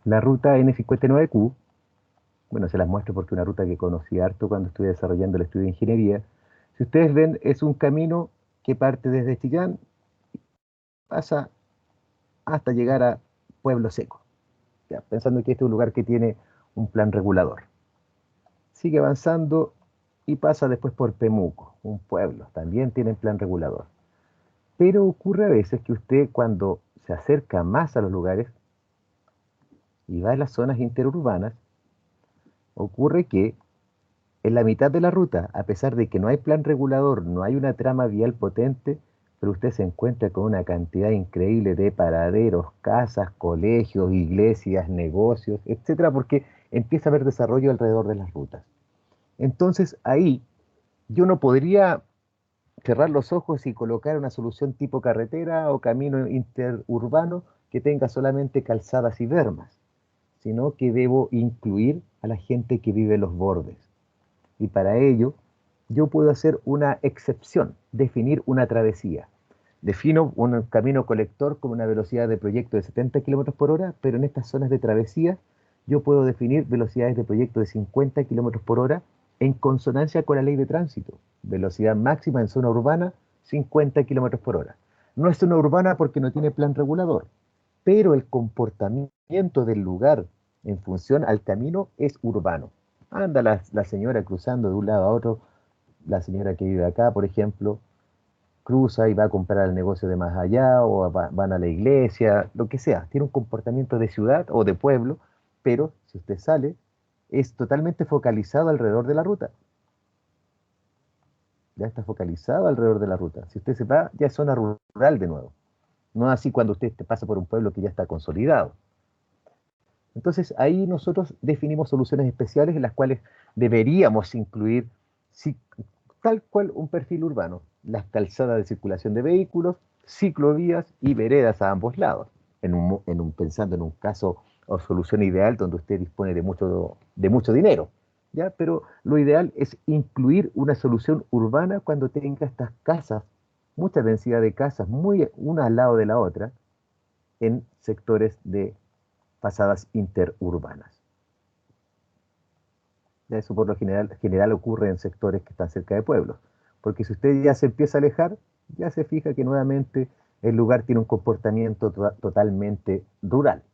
La ruta N59Q, bueno, se las muestro porque es una ruta que conocí harto cuando estuve desarrollando el estudio de ingeniería. Si ustedes ven, es un camino que parte desde Chillán, pasa hasta llegar a Pueblo Seco, ya, pensando que este es un lugar que tiene un plan regulador. Sigue avanzando y pasa después por Pemuco, un pueblo, también tiene plan regulador. Pero ocurre a veces que usted cuando se acerca más a los lugares y va a las zonas interurbanas, ocurre que en la mitad de la ruta, a pesar de que no hay plan regulador, no hay una trama vial potente, pero usted se encuentra con una cantidad increíble de paraderos, casas, colegios, iglesias, negocios, etcétera, porque empieza a haber desarrollo alrededor de las rutas. Entonces ahí yo no podría cerrar los ojos y colocar una solución tipo carretera o camino interurbano que tenga solamente calzadas y bermas, sino que debo incluir a la gente que vive en los bordes. Y para ello, yo puedo hacer una excepción, definir una travesía. Defino un camino colector con una velocidad de proyecto de 70 km por hora, pero en estas zonas de travesía yo puedo definir velocidades de proyecto de 50 km por hora en consonancia con la ley de tránsito. Velocidad máxima en zona urbana, 50 km por hora. No es zona urbana porque no tiene plan regulador, pero el comportamiento del lugar en función al camino es urbano. Anda la señora cruzando de un lado a otro, la señora que vive acá, por ejemplo, cruza y va a comprar el negocio de más allá, o van a la iglesia, lo que sea. Tiene un comportamiento de ciudad o de pueblo, pero si usted sale, es totalmente focalizado alrededor de la ruta. Ya está focalizado alrededor de la ruta. Si usted se va, ya es zona rural de nuevo. No así cuando usted pasa por un pueblo que ya está consolidado. Entonces ahí nosotros definimos soluciones especiales en las cuales deberíamos incluir tal cual un perfil urbano. Las calzadas de circulación de vehículos, ciclovías y veredas a ambos lados, pensando en un caso o solución ideal donde usted dispone de mucho dinero, ¿ya? Pero lo ideal es incluir una solución urbana cuando tenga estas casas, mucha densidad de casas, muy una al lado de la otra, en sectores de fachadas interurbanas. Ya eso por lo general ocurre en sectores que están cerca de pueblos, porque si usted ya se empieza a alejar, ya se fija que nuevamente el lugar tiene un comportamiento totalmente rural.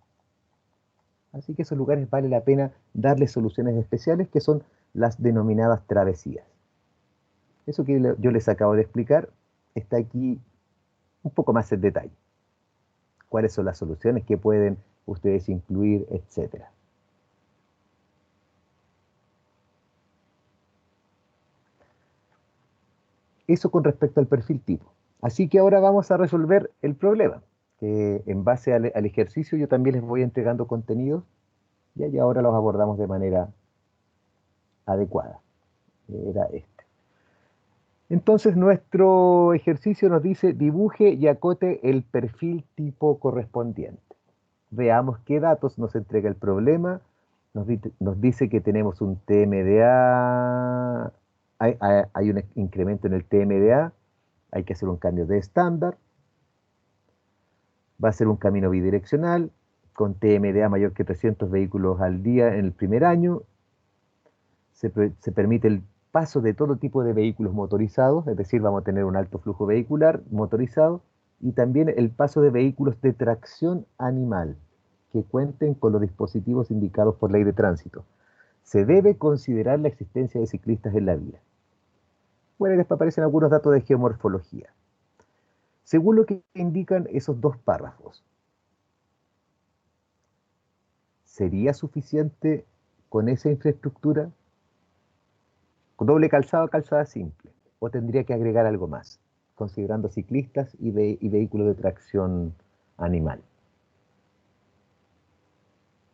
Así que esos lugares vale la pena darles soluciones especiales, que son las denominadas travesías. Eso que yo les acabo de explicar está aquí un poco más en detalle. Cuáles son las soluciones que pueden ustedes incluir, etcétera. Eso con respecto al perfil tipo. Así que ahora vamos a resolver el problema, que en base al ejercicio yo también les voy entregando contenidos, y ahora los abordamos de manera adecuada. Era este. Entonces nuestro ejercicio nos dice: dibuje y acote el perfil tipo correspondiente. Veamos qué datos nos entrega el problema. Nos dice que tenemos un TMDA, hay un incremento en el TMDA, hay que hacer un cambio de estándar, va a ser un camino bidireccional, con TMDA mayor que 300 vehículos al día en el primer año, se permite el paso de todo tipo de vehículos motorizados, es decir, vamos a tener un alto flujo vehicular motorizado, y también el paso de vehículos de tracción animal, que cuenten con los dispositivos indicados por ley de tránsito. Se debe considerar la existencia de ciclistas en la vía. Bueno, y después aparecen algunos datos de geomorfología. Según lo que indican esos dos párrafos, ¿sería suficiente con esa infraestructura? ¿Con doble calzado o calzada simple? ¿O tendría que agregar algo más, considerando ciclistas y vehículos de tracción animal?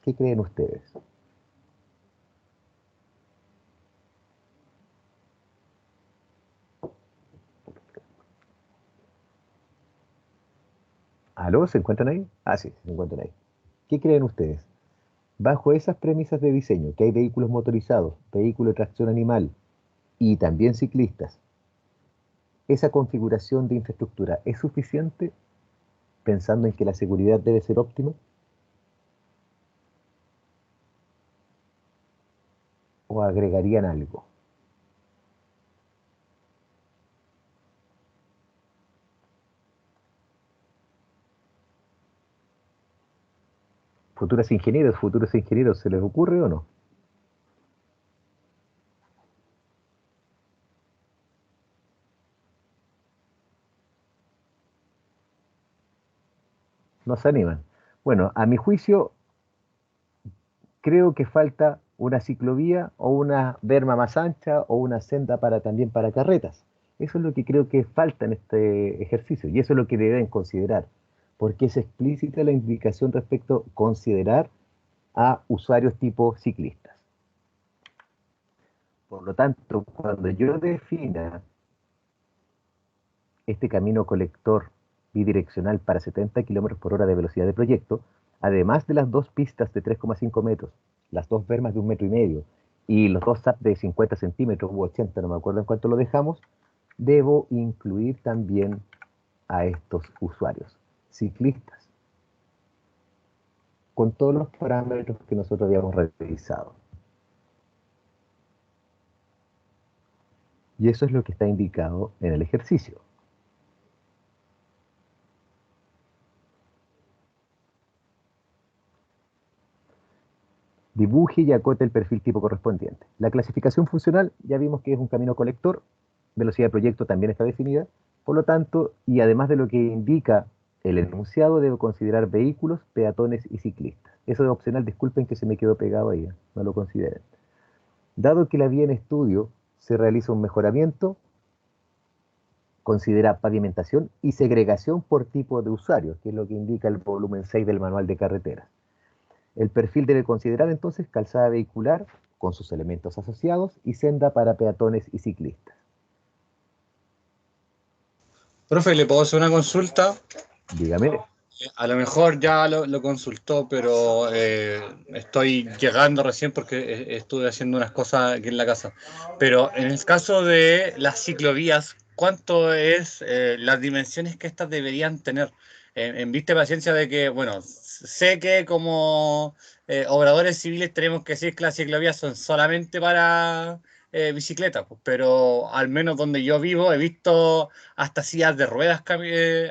¿Qué creen ustedes? ¿Aló? ¿Se encuentran ahí? Ah, sí, se encuentran ahí. ¿Qué creen ustedes? Bajo esas premisas de diseño, que hay vehículos motorizados, vehículos de tracción animal y también ciclistas, ¿esa configuración de infraestructura es suficiente, pensando en que la seguridad debe ser óptima? ¿O agregarían algo? Futuros ingenieros, ¿se les ocurre o no? No se animan. Bueno, a mi juicio, creo que falta una ciclovía o una berma más ancha o una senda también para carretas. Eso es lo que creo que falta en este ejercicio, y eso es lo que deben considerar, porque es explícita la indicación respecto a considerar a usuarios tipo ciclistas. Por lo tanto, cuando yo defina este camino colector bidireccional para 70 km/h de velocidad de proyecto, además de las dos pistas de 3,5 metros, las dos bermas de 1,5 metros y los dos SAP de 50 centímetros u 80, no me acuerdo en cuánto lo dejamos, debo incluir también a estos usuarios, ciclistas, con todos los parámetros que nosotros habíamos revisado. Y eso es lo que está indicado en el ejercicio. Dibuje y acote el perfil tipo correspondiente. La clasificación funcional, ya vimos que es un camino colector, velocidad de proyecto también está definida, por lo tanto, y además de lo que indica el enunciado, debo considerar vehículos, peatones y ciclistas. Eso es opcional, disculpen que se me quedó pegado ahí, no lo consideren. Dado que la vía en estudio se realiza un mejoramiento, considera pavimentación y segregación por tipo de usuario, que es lo que indica el volumen 6 del manual de carreteras. El perfil debe considerar entonces calzada vehicular con sus elementos asociados y senda para peatones y ciclistas. Profe, ¿le puedo hacer una consulta? Dígame. A lo mejor ya lo consultó, pero estoy llegando recién porque estuve haciendo unas cosas aquí en la casa. Pero en el caso de las ciclovías, ¿cuánto es las dimensiones que estas deberían tener? En vista y paciencia de que, bueno, sé que como obradores civiles tenemos que decir que las ciclovías son solamente para bicicletas, pues, pero al menos donde yo vivo he visto hasta sillas de ruedas,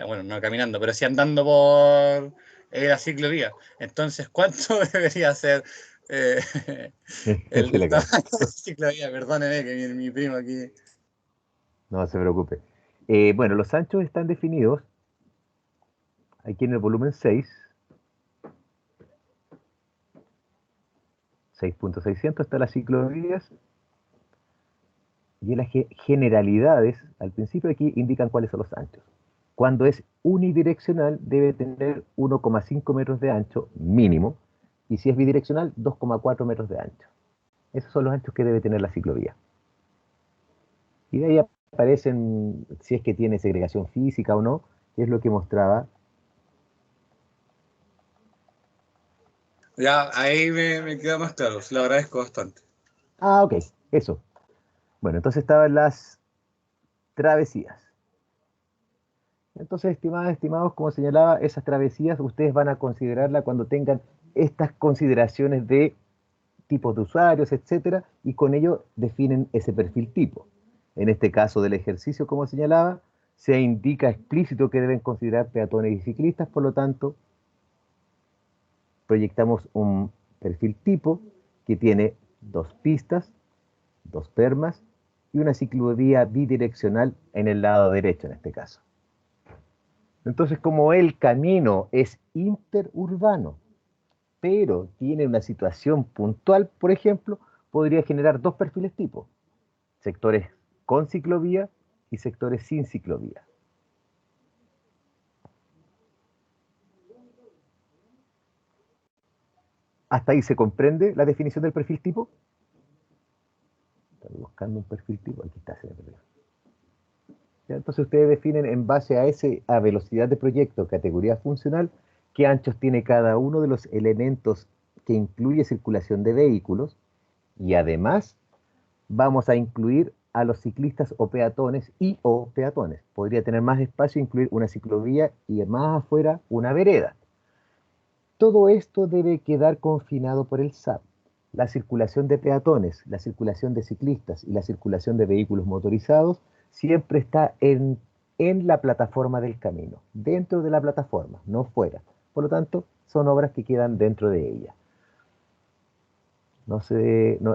bueno, no caminando, pero sí andando por la ciclovía. Entonces, ¿cuánto debería ser eh, Se el le tamaño cae. de la ciclovía? Perdóneme que mi primo aquí. No se preocupe. Bueno, los anchos están definidos aquí en el volumen 6, 6.600 está las ciclovías, y las generalidades, al principio aquí indican cuáles son los anchos. Cuando es unidireccional debe tener 1,5 metros de ancho mínimo, y si es bidireccional 2,4 metros de ancho. Esos son los anchos que debe tener la ciclovía. Y de ahí aparecen si es que tiene segregación física o no, que es lo que mostraba. Ya, ahí me queda más claro, se lo agradezco bastante. Ah, ok, eso. Bueno, entonces estaban las travesías. Entonces, estimadas, estimados, como señalaba, esas travesías ustedes van a considerarla cuando tengan estas consideraciones de tipos de usuarios, etcétera, y con ello definen ese perfil tipo. En este caso del ejercicio, como señalaba, se indica explícito que deben considerar peatones y ciclistas, por lo tanto, proyectamos un perfil tipo que tiene dos pistas, dos permas y una ciclovía bidireccional en el lado derecho en este caso. Entonces, como el camino es interurbano, pero tiene una situación puntual, por ejemplo, podría generar dos perfiles tipo, sectores con ciclovía y sectores sin ciclovía. ¿Hasta ahí se comprende la definición del perfil tipo? Estoy buscando un perfil tipo, aquí está, se me perdió. ¿Ya? Entonces ustedes definen en base a velocidad de proyecto, categoría funcional, qué anchos tiene cada uno de los elementos que incluye circulación de vehículos, y además vamos a incluir a los ciclistas o peatones o peatones. Podría tener más espacio, incluir una ciclovía y más afuera una vereda. Todo esto debe quedar confinado por el SAP. La circulación de peatones, la circulación de ciclistas y la circulación de vehículos motorizados siempre está en la plataforma del camino, dentro de la plataforma, no fuera. Por lo tanto, son obras que quedan dentro de ella. No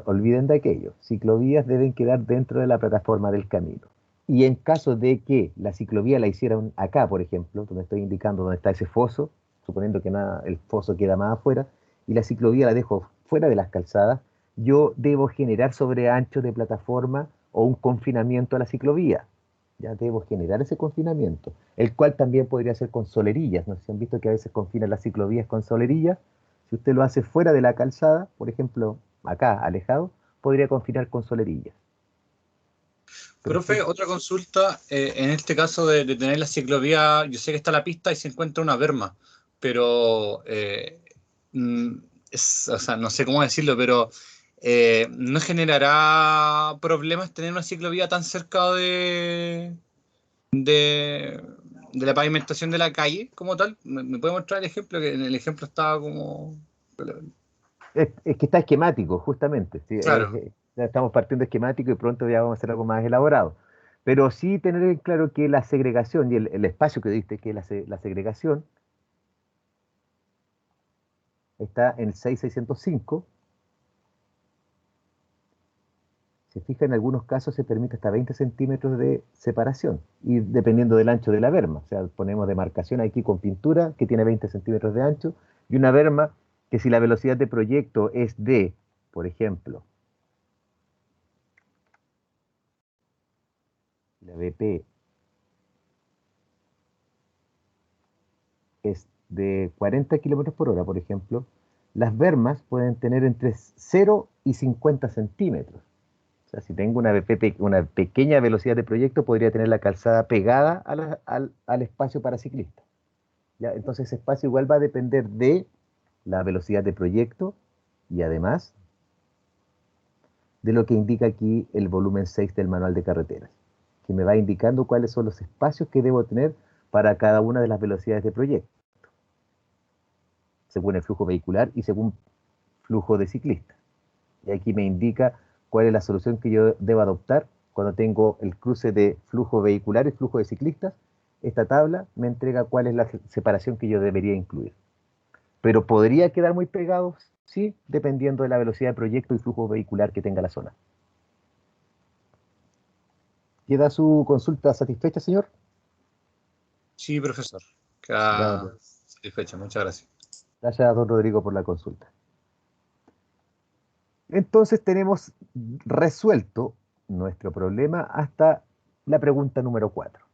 olviden de aquello. Ciclovías deben quedar dentro de la plataforma del camino. Y en caso de que la ciclovía la hicieran acá, por ejemplo, donde estoy indicando dónde está ese foso, suponiendo que el foso queda más afuera, y la ciclovía la dejo fuera de las calzadas, yo debo generar sobreancho de plataforma o un confinamiento a la ciclovía. Ya debo generar ese confinamiento, el cual también podría ser con solerillas. No sé si han visto que a veces confinan las ciclovías con solerillas. Si usted lo hace fuera de la calzada, por ejemplo, acá, alejado, podría confinar con solerillas. Profe, Perfecto. otra consulta, en este caso de tener la ciclovía, yo sé que está la pista y se encuentra una berma, pero mm, o sea, no sé cómo decirlo, pero ¿no generará problemas tener una ciclovía tan cerca de, de la pavimentación de la calle como tal? ¿Me puede mostrar el ejemplo? Que en el ejemplo estaba como... Es que está esquemático, justamente. ¿Sí? Claro. Ya estamos partiendo de esquemático y pronto ya vamos a hacer algo más elaborado. Pero sí tener en claro que la segregación y el espacio que diste, que es la segregación, está en el 6605. Se fija, en algunos casos se permite hasta 20 centímetros de separación, y dependiendo del ancho de la berma. O sea, ponemos demarcación aquí con pintura que tiene 20 centímetros de ancho, y una berma que si la velocidad de proyecto es de, por ejemplo, la BP es de 40 kilómetros por hora, por ejemplo, las bermas pueden tener entre 0 y 50 centímetros. O sea, si tengo una pequeña velocidad de proyecto, podría tener la calzada pegada al espacio para ciclistas. ¿Ya? Entonces ese espacio igual va a depender de la velocidad de proyecto y además de lo que indica aquí el volumen 6 del manual de carreteras, que me va indicando cuáles son los espacios que debo tener para cada una de las velocidades de proyecto, según el flujo vehicular y según flujo de ciclistas. Y aquí me indica cuál es la solución que yo debo adoptar cuando tengo el cruce de flujo vehicular y flujo de ciclistas. Esta tabla me entrega cuál es la separación que yo debería incluir. Pero podría quedar muy pegados, sí, dependiendo de la velocidad de proyecto y flujo vehicular que tenga la zona. ¿Queda su consulta satisfecha, señor? Sí, profesor. Ya, Queda satisfecho. Muchas gracias. gracias, don Rodrigo, por la consulta. Entonces tenemos resuelto nuestro problema hasta la pregunta número 4.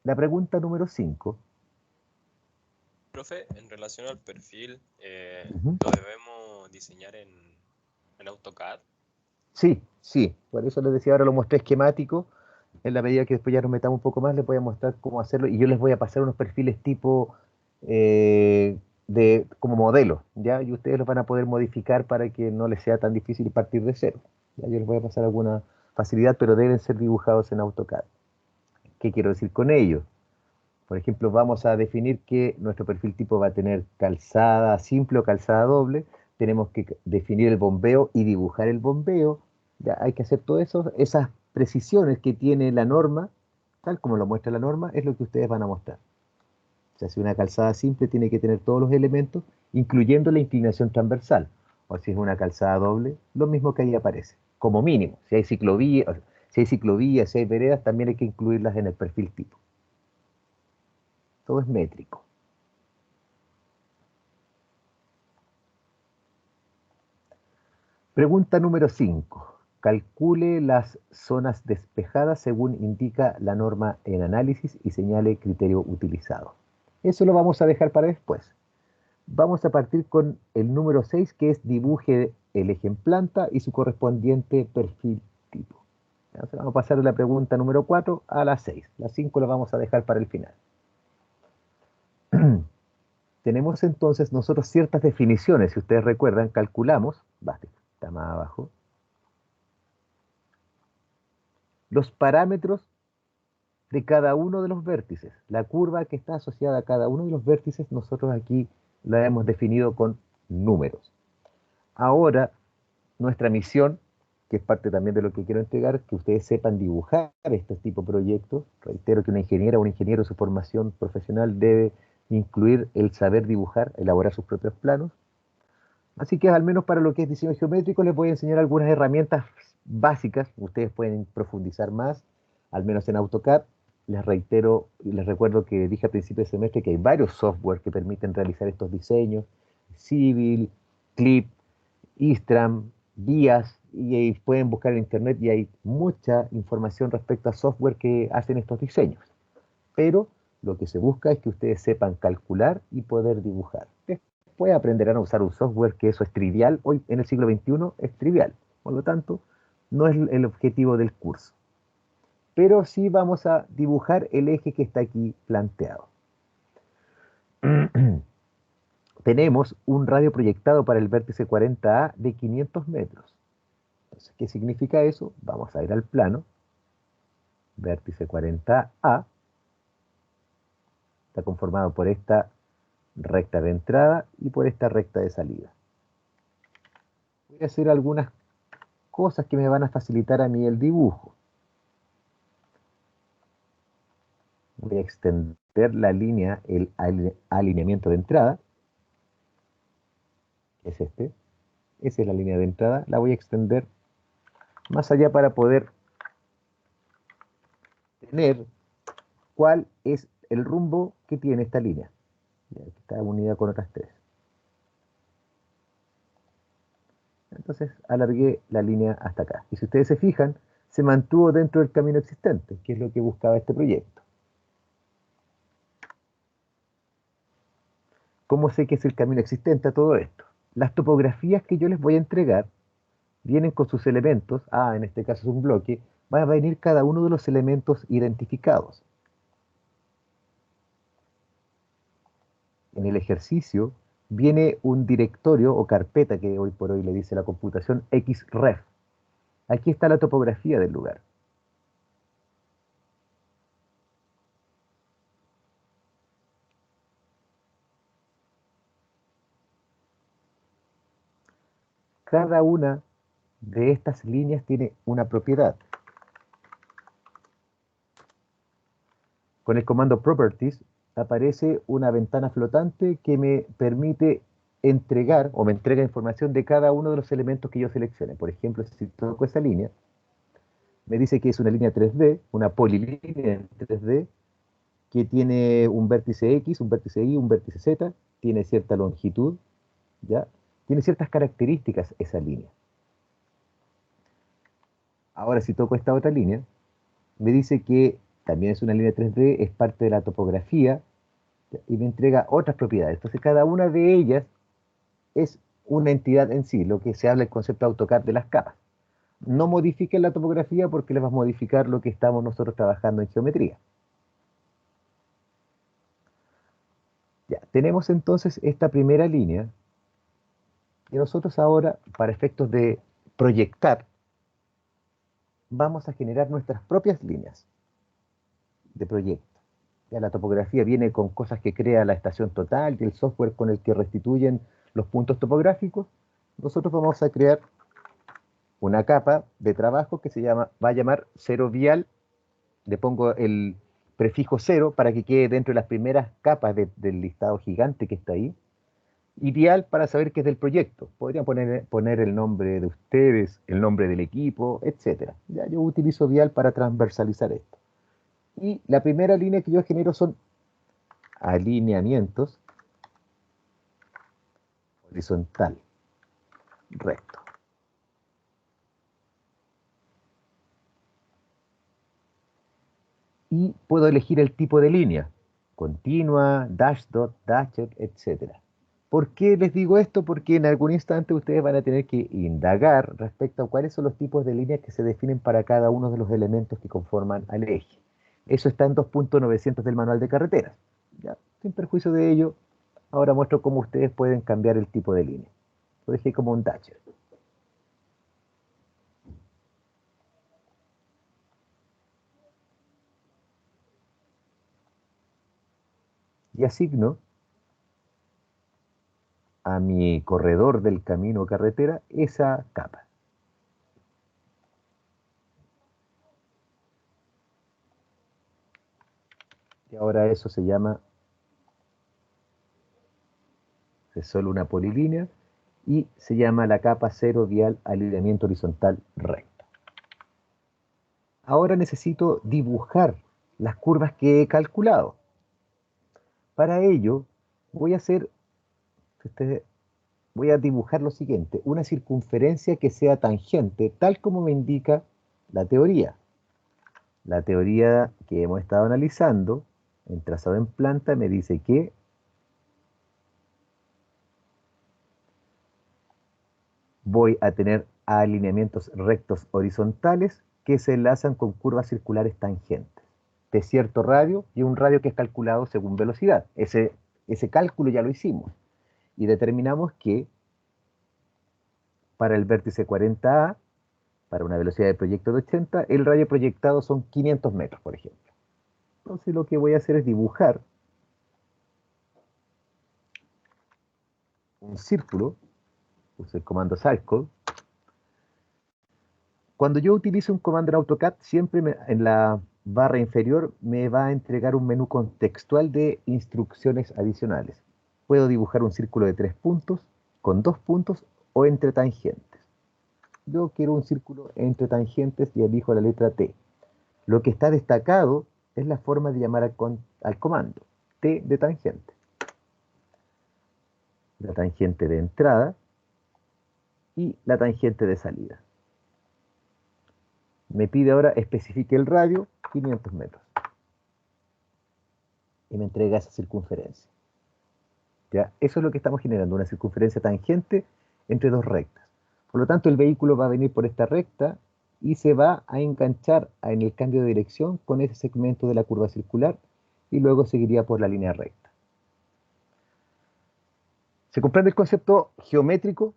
La pregunta número 5. Profe, en relación al perfil, Uh-huh. ¿lo debemos diseñar en AutoCAD? Sí, sí, por eso les decía, ahora lo mostré esquemático. En la medida que después ya nos metamos un poco más, les voy a mostrar cómo hacerlo y yo les voy a pasar unos perfiles tipo como modelo, ¿ya? Y ustedes los van a poder modificar para que no les sea tan difícil partir de cero. ¿Ya? Yo les voy a pasar alguna facilidad, pero deben ser dibujados en AutoCAD. ¿Qué quiero decir con ello? Por ejemplo, vamos a definir que nuestro perfil tipo va a tener calzada simple o calzada doble. Tenemos que definir el bombeo y dibujar el bombeo. Ya hay que hacer todo eso, esas precisiones que tiene la norma, tal como lo muestra la norma, es lo que ustedes van a mostrar. O sea, si una calzada simple tiene que tener todos los elementos, incluyendo la inclinación transversal. O si es una calzada doble, lo mismo que ahí aparece, como mínimo. Si hay ciclovías, si hay veredas, también hay que incluirlas en el perfil tipo. Todo es métrico. Pregunta número 5. Calcule las zonas despejadas según indica la norma en análisis y señale criterio utilizado. Eso lo vamos a dejar para después. Vamos a partir con el número 6, que es dibuje el eje en planta y su correspondiente perfil tipo. Entonces vamos a pasar de la pregunta número 4 a la 6. La 5 la vamos a dejar para el final. Tenemos entonces nosotros ciertas definiciones. Si ustedes recuerdan, calculamos, está más abajo, los parámetros de cada uno de los vértices. La curva que está asociada a cada uno de los vértices, nosotros aquí la hemos definido con números. Ahora, nuestra misión, que es parte también de lo que quiero entregar, que ustedes sepan dibujar este tipo de proyectos. Reitero que una ingeniera o un ingeniero de su formación profesional debe incluir el saber dibujar, elaborar sus propios planos. Así que al menos para lo que es diseño geométrico les voy a enseñar algunas herramientas básicas. Ustedes pueden profundizar más, al menos en AutoCAD. Les reitero y les recuerdo que dije a principio de semestre que hay varios software que permiten realizar estos diseños. Civil, Clip, Istram, Guías, y ahí pueden buscar en internet y hay mucha información respecto a software que hacen estos diseños. Pero lo que se busca es que ustedes sepan calcular y poder dibujar. Después aprenderán a usar un software que eso es trivial. Hoy en el siglo XXI es trivial. Por lo tanto, no es el objetivo del curso. Pero sí vamos a dibujar el eje que está aquí planteado. Tenemos un radio proyectado para el vértice 40A de 500 metros. Entonces, ¿qué significa eso? Vamos a ir al plano. Vértice 40A está conformado por esta recta de entrada y por esta recta de salida. Voy a hacer algunas cosas que me van a facilitar a mí el dibujo. Voy a extender la línea, el alineamiento de entrada, que es este. Esa es la línea de entrada. La voy a extender más allá para poder tener cuál es el rumbo que tiene esta línea. Está unida con otras tres. Entonces alargué la línea hasta acá. Y si ustedes se fijan, se mantuvo dentro del camino existente, que es lo que buscaba este proyecto. ¿Cómo sé que es el camino existente a todo esto? Las topografías que yo les voy a entregar vienen con sus elementos, en este caso es un bloque, va a venir cada uno de los elementos identificados. En el ejercicio viene un directorio o carpeta que hoy por hoy le dice la computación XREF. Aquí está la topografía del lugar. Cada una de estas líneas tiene una propiedad. Con el comando Properties aparece una ventana flotante que me permite entregar o me entrega información de cada uno de los elementos que yo seleccione. Por ejemplo, si toco esa línea, me dice que es una línea 3D, una polilínea en 3D, que tiene un vértice X, un vértice Y, un vértice Z, tiene cierta longitud, ¿ya? Tiene ciertas características esa línea. Ahora, si toco esta otra línea, me dice que también es una línea 3D, es parte de la topografía, ¿ya? Y me entrega otras propiedades. Entonces, cada una de ellas es una entidad en sí, lo que se habla el concepto AutoCAD de las capas. No modifiquen la topografía porque les va a modificar lo que estamos nosotros trabajando en geometría. Ya, tenemos entonces esta primera línea y nosotros ahora, para efectos de proyectar, vamos a generar nuestras propias líneas de proyecto. Ya la topografía viene con cosas que crea la estación total y el software con el que restituyen los puntos topográficos. Nosotros vamos a crear una capa de trabajo que va a llamar cero vial. Le pongo el prefijo 0 para que quede dentro de las primeras capas del listado gigante que está ahí. Y vial para saber que es del proyecto. Podrían poner el nombre de ustedes, el nombre del equipo, etc. Ya yo utilizo vial para transversalizar esto. Y la primera línea que yo genero son alineamientos horizontal, recto. Y puedo elegir el tipo de línea, continua, dash dot, dashed, etc. ¿Por qué les digo esto? Porque en algún instante ustedes van a tener que indagar respecto a cuáles son los tipos de líneas que se definen para cada uno de los elementos que conforman al eje. Eso está en 2.900 del manual de carreteras. Ya, sin perjuicio de ello, ahora muestro cómo ustedes pueden cambiar el tipo de línea. Lo dejé como un dasher. Y asigno a mi corredor del camino o carretera esa capa. Y ahora eso se llama, es solo una polilínea, y se llama la capa 0 vial alineamiento horizontal recto. Ahora necesito dibujar las curvas que he calculado. Para ello voy a dibujar lo siguiente, una circunferencia que sea tangente, tal como me indica la teoría. La teoría que hemos estado analizando, en trazado en planta, me dice que voy a tener alineamientos rectos horizontales que se enlazan con curvas circulares tangentes de cierto radio y un radio que es calculado según velocidad. Ese cálculo ya lo hicimos y determinamos que para el vértice 40A, para una velocidad de proyecto de 80, el radio proyectado son 500 metros, por ejemplo. Entonces lo que voy a hacer es dibujar un círculo, uso el comando Circle. Cuando yo utilizo un comando en AutoCAD, siempre en la barra inferior me va a entregar un menú contextual de instrucciones adicionales. Puedo dibujar un círculo de 3 puntos, con 2 puntos o entre tangentes. Yo quiero un círculo entre tangentes y elijo la letra T. Lo que está destacado es la forma de llamar al comando, T de tangente. La tangente de entrada y la tangente de salida. Me pide ahora especifique el radio, 500 metros. Y me entrega esa circunferencia. ¿Ya? Eso es lo que estamos generando, una circunferencia tangente entre dos rectas. Por lo tanto, el vehículo va a venir por esta recta y se va a enganchar en el cambio de dirección con ese segmento de la curva circular y luego seguiría por la línea recta. ¿Se comprende el concepto geométrico?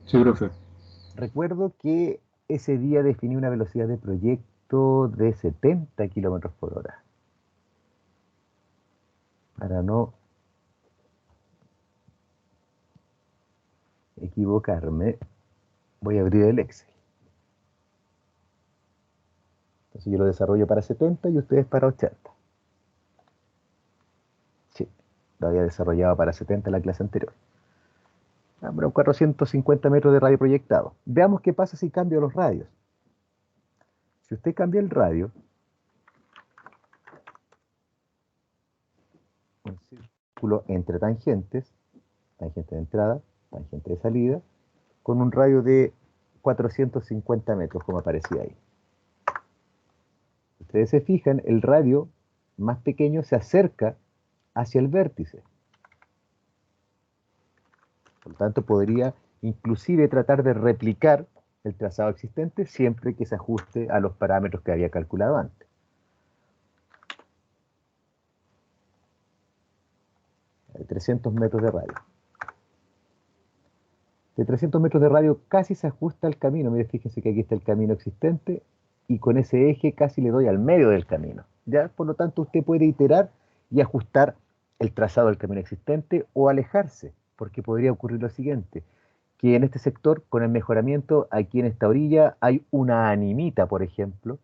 Sí, profe. Recuerdo que ese día definí una velocidad de proyecto de 70 kilómetros por hora. Para no equivocarme, voy a abrir el Excel. Entonces yo lo desarrollo para 70 y ustedes para 80. Sí, lo había desarrollado para 70 en la clase anterior. Pero 450 metros de radio proyectado. Veamos qué pasa si cambio los radios. Si usted cambia el radio, un círculo entre tangentes, tangente de entrada, tangente de salida, con un radio de 450 metros, como aparecía ahí. Ustedes se fijan, el radio más pequeño se acerca hacia el vértice. Por lo tanto, podría inclusive tratar de replicar el trazado existente siempre que se ajuste a los parámetros que había calculado antes. Hay 300 metros de radio. De 300 metros de radio casi se ajusta al camino. Mire, fíjense que aquí está el camino existente y con ese eje casi le doy al medio del camino. ¿Ya? Por lo tanto, usted puede iterar y ajustar el trazado del camino existente o alejarse, porque podría ocurrir lo siguiente, que en este sector, con el mejoramiento, aquí en esta orilla hay una animita, por ejemplo,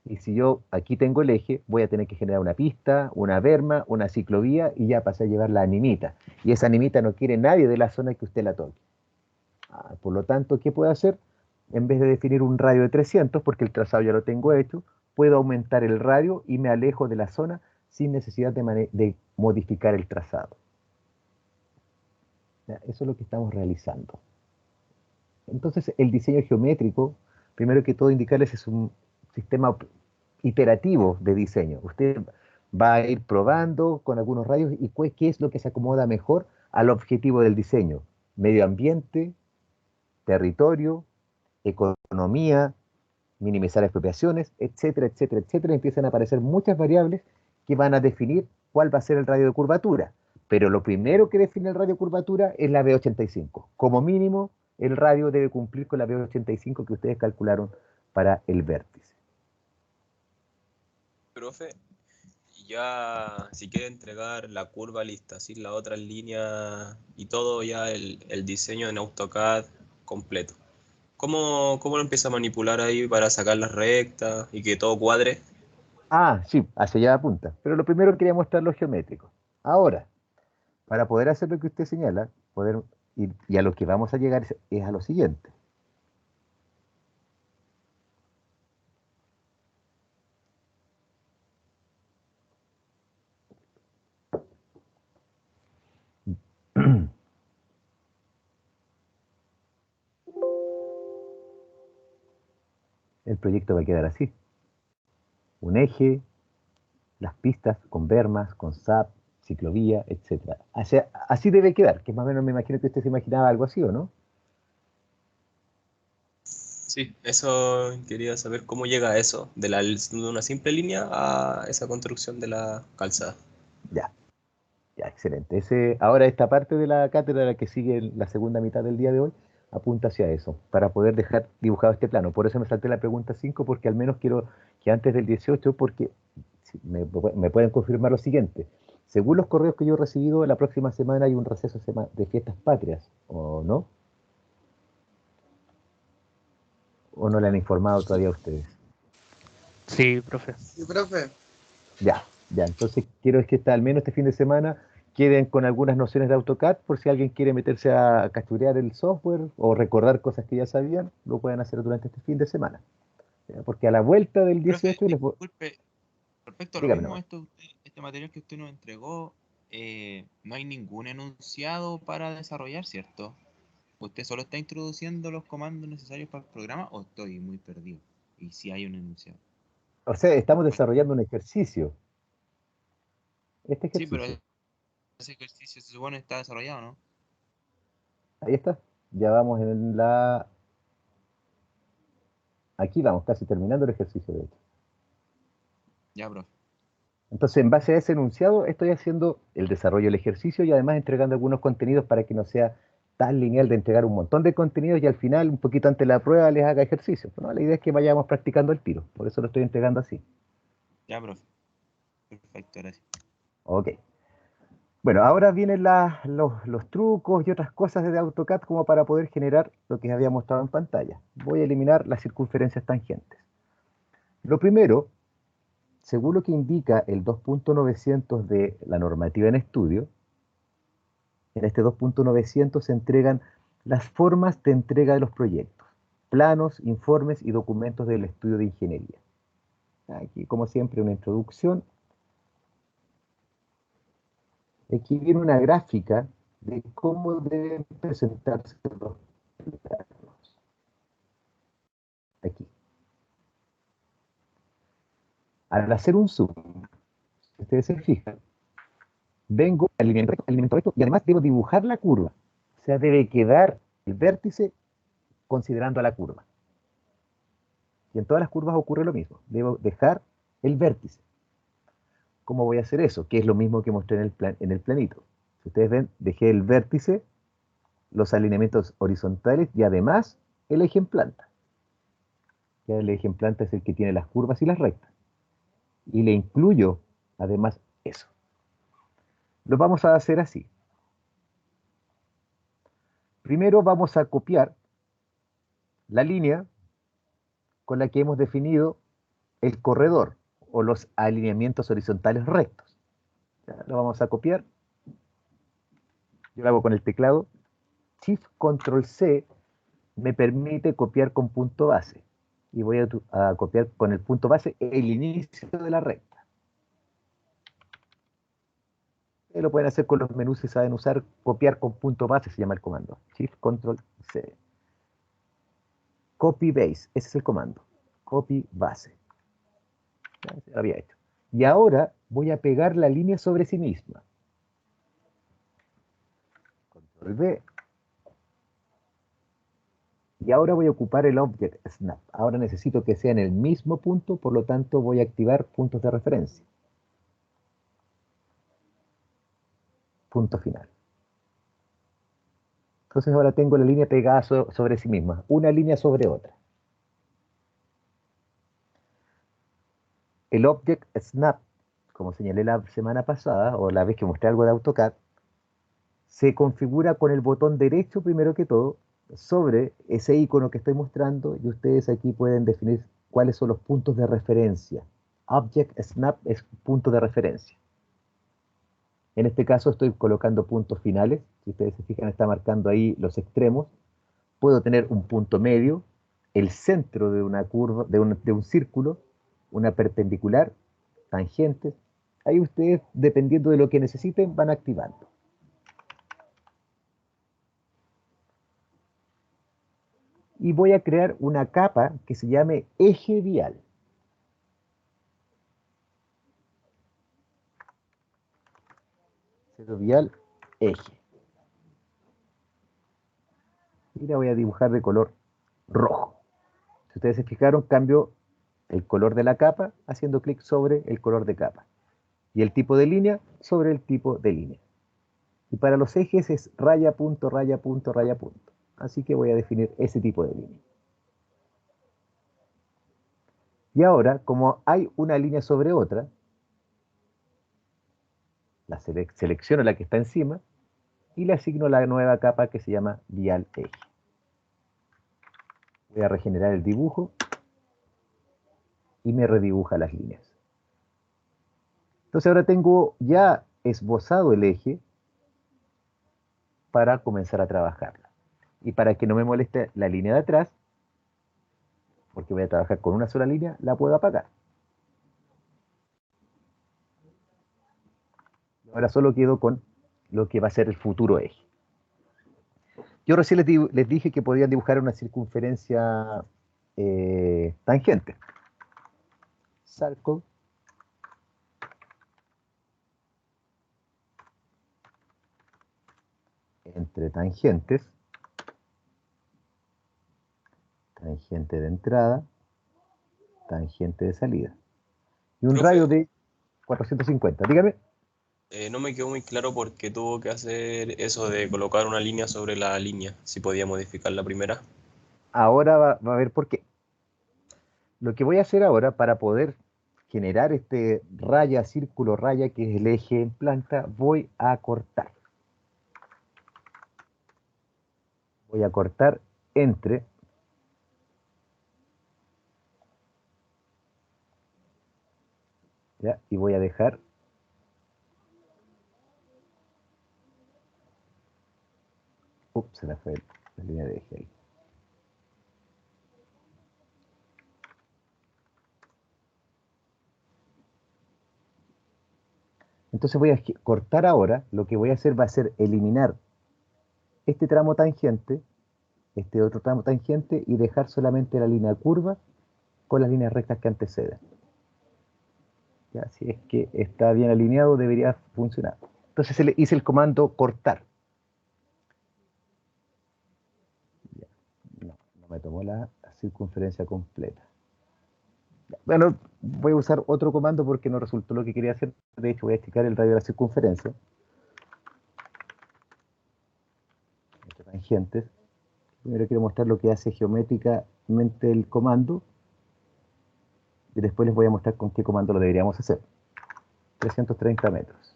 y si yo aquí tengo el eje, voy a tener que generar una pista, una berma, una ciclovía, y ya pasé a llevar la animita. Y esa animita no quiere nadie de la zona que usted la toque. Por lo tanto, ¿qué puedo hacer? En vez de definir un radio de 300, porque el trazado ya lo tengo hecho, puedo aumentar el radio y me alejo de la zona sin necesidad de modificar el trazado. ¿Ya? Eso es lo que estamos realizando. Entonces, el diseño geométrico, primero que todo indicarles, es un sistema iterativo de diseño. Usted va a ir probando con algunos radios y qué es lo que se acomoda mejor al objetivo del diseño. Medio ambiente, territorio, economía, minimizar expropiaciones, etcétera, etcétera, etcétera. Empiezan a aparecer muchas variables que van a definir cuál va a ser el radio de curvatura. Pero lo primero que define el radio de curvatura es la B85. Como mínimo, el radio debe cumplir con la B85 que ustedes calcularon para el vértice. Profe, ya si quiere entregar la curva lista, así la otra línea y todo ya el diseño en AutoCAD completo. ¿Cómo lo empieza a manipular ahí para sacar las rectas y que todo cuadre? Sí, hacia allá apunta. Pero lo primero quería mostrar lo geométrico. Ahora, para poder hacer lo que usted señala, y a lo que vamos a llegar es a lo siguiente. El proyecto va a quedar así. Un eje, las pistas con bermas, con SAP, ciclovía, etc. Así debe quedar, que más o menos me imagino que usted se imaginaba algo así, ¿o no? Sí, eso quería saber cómo llega a eso, de una simple línea a esa construcción de la calzada. Ya, ya, excelente. Ahora esta parte de la cátedra que sigue en la segunda mitad del día de hoy apunta hacia eso, para poder dejar dibujado este plano. Por eso me salté la pregunta 5, porque al menos quiero que antes del 18, porque me pueden confirmar lo siguiente. Según los correos que yo he recibido, la próxima semana hay un receso de fiestas patrias, ¿o no? ¿O no le han informado todavía a ustedes? Sí, profe. Sí, profe. Ya, ya. Entonces quiero es que al menos este fin de semana queden con algunas nociones de AutoCAD por si alguien quiere meterse a cachurear el software o recordar cosas que ya sabían, lo pueden hacer durante este fin de semana. ¿Ya? Porque a la vuelta del 18 Profe, les voy... disculpe, respecto a lo Dígame mismo, nomás. este material que usted nos entregó, no hay ningún enunciado para desarrollar, ¿cierto? ¿Usted solo está introduciendo los comandos necesarios para el programa o estoy muy perdido? Y si hay un enunciado. O sea, estamos desarrollando un ejercicio. Este Sí, pero ejercicio. Ese ejercicio se supone está desarrollado, ¿no? Ahí está. Ya vamos en la... Aquí vamos, casi terminando el ejercicio, de hecho. Ya, profe. Entonces, en base a ese enunciado, estoy haciendo el desarrollo del ejercicio y además entregando algunos contenidos para que no sea tan lineal de entregar un montón de contenidos y al final, un poquito antes de la prueba, les haga ejercicio. ¿No? La idea es que vayamos practicando el tiro, por eso lo estoy entregando así. Ya, profe. Perfecto, gracias. Ok. Bueno, ahora vienen los trucos y otras cosas de AutoCAD como para poder generar lo que había mostrado en pantalla. Voy a eliminar las circunferencias tangentes. Lo primero, según lo que indica el 2.900 de la normativa en estudio, en este 2.900 se entregan las formas de entrega de los proyectos, planos, informes y documentos del estudio de ingeniería. Aquí, como siempre, una introducción. Aquí viene una gráfica de cómo deben presentarse los planos. Aquí. Al hacer un zoom, si ustedes se fijan, vengo al alineamiento recto y además debo dibujar la curva. O sea, debe quedar el vértice considerando a la curva. Y en todas las curvas ocurre lo mismo. Debo dejar el vértice. ¿Cómo voy a hacer eso? Que es lo mismo que mostré en el planito. Si ustedes ven, dejé el vértice, los alineamientos horizontales y además el eje en planta. Ya el eje en planta es el que tiene las curvas y las rectas. Y le incluyo además eso. Lo vamos a hacer así. Primero vamos a copiar la línea con la que hemos definido el corredor o los alineamientos horizontales rectos. Ya, lo vamos a copiar. Yo lo hago con el teclado. Shift Control C me permite copiar con punto base. Y voy a copiar con el punto base el inicio de la recta. Lo pueden hacer con los menús si saben usar. Copiar con punto base se llama el comando. Shift Control C. Copy base, ese es el comando. Copy base. Ya, se lo había hecho. Y ahora voy a pegar la línea sobre sí misma. Control V. Y ahora voy a ocupar el Object Snap. Ahora necesito que sea en el mismo punto, por lo tanto voy a activar puntos de referencia. Punto final. Entonces ahora tengo la línea pegada sobre sí misma, una línea sobre otra. El Object Snap, como señalé la semana pasada, o la vez que mostré algo de AutoCAD, se configura con el botón derecho primero que todo, sobre ese icono que estoy mostrando, y ustedes aquí pueden definir cuáles son los puntos de referencia. Object Snap es punto de referencia. En este caso estoy colocando puntos finales. Si ustedes se fijan, está marcando ahí los extremos. Puedo tener un punto medio, el centro de una curva, de un círculo, una perpendicular, tangentes. Ahí ustedes, dependiendo de lo que necesiten, van activando. Y voy a crear una capa que se llame eje vial. Centro vial, eje. Y la voy a dibujar de color rojo. Si ustedes se fijaron, cambio el color de la capa haciendo clic sobre el color de capa. Y el tipo de línea sobre el tipo de línea. Y para los ejes es raya, punto, raya, punto, raya, punto. Así que voy a definir ese tipo de línea. Y ahora, como hay una línea sobre otra, la selecciono la que está encima y le asigno la nueva capa que se llama vial eje. Voy a regenerar el dibujo y me redibuja las líneas. Entonces ahora tengo ya esbozado el eje para comenzar a trabajarla. Y para que no me moleste la línea de atrás, porque voy a trabajar con una sola línea, la puedo apagar. Ahora solo quedo con lo que va a ser el futuro eje. Yo recién les dije que podían dibujar una circunferencia tangente. Circle. entre tangentes, tangente de entrada, tangente de salida. Y un Profe. radio de 450. Dígame. No me quedó muy claro por qué tuvo que hacer eso de colocar una línea sobre la línea, si podía modificar la primera. Ahora va a ver por qué. Lo que voy a hacer ahora para poder generar este raya, círculo, raya, que es el eje en planta, voy a cortar. Voy a cortar entre ¿ya? Y voy a dejar se me fue la línea de eje ahí. Entonces voy a cortar ahora, lo que voy a hacer va a ser eliminar este tramo tangente, este otro tramo tangente y dejar solamente la línea curva con las líneas rectas que anteceden. Ya, si es que está bien alineado, debería funcionar. Entonces le hice el comando cortar. Ya, no me tomó la circunferencia completa. Ya, bueno, voy a usar otro comando porque no resultó lo que quería hacer. De hecho, voy a achicar el radio de la circunferencia. Entre tangentes. Primero quiero mostrar lo que hace geométricamente el comando. Y después les voy a mostrar con qué comando lo deberíamos hacer. 330 metros.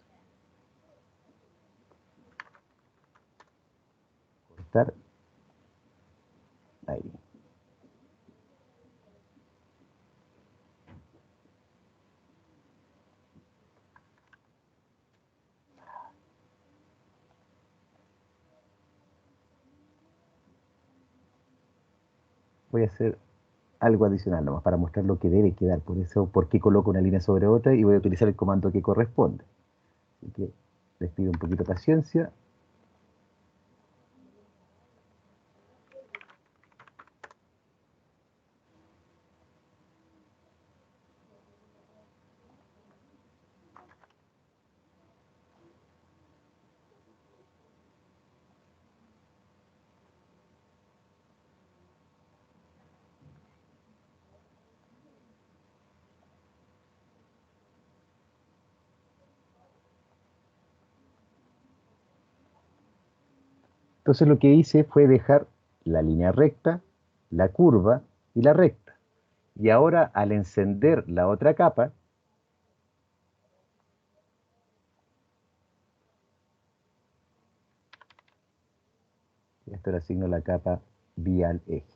Cortar. Ahí. Voy a hacer algo adicional nomás para mostrar lo que debe quedar. Por eso, por qué coloco una línea sobre otra y voy a utilizar el comando que corresponde. Así que les pido un poquito de paciencia. Entonces lo que hice fue dejar la línea recta, la curva y la recta. Y ahora al encender la otra capa, esto le asigno la capa vial eje.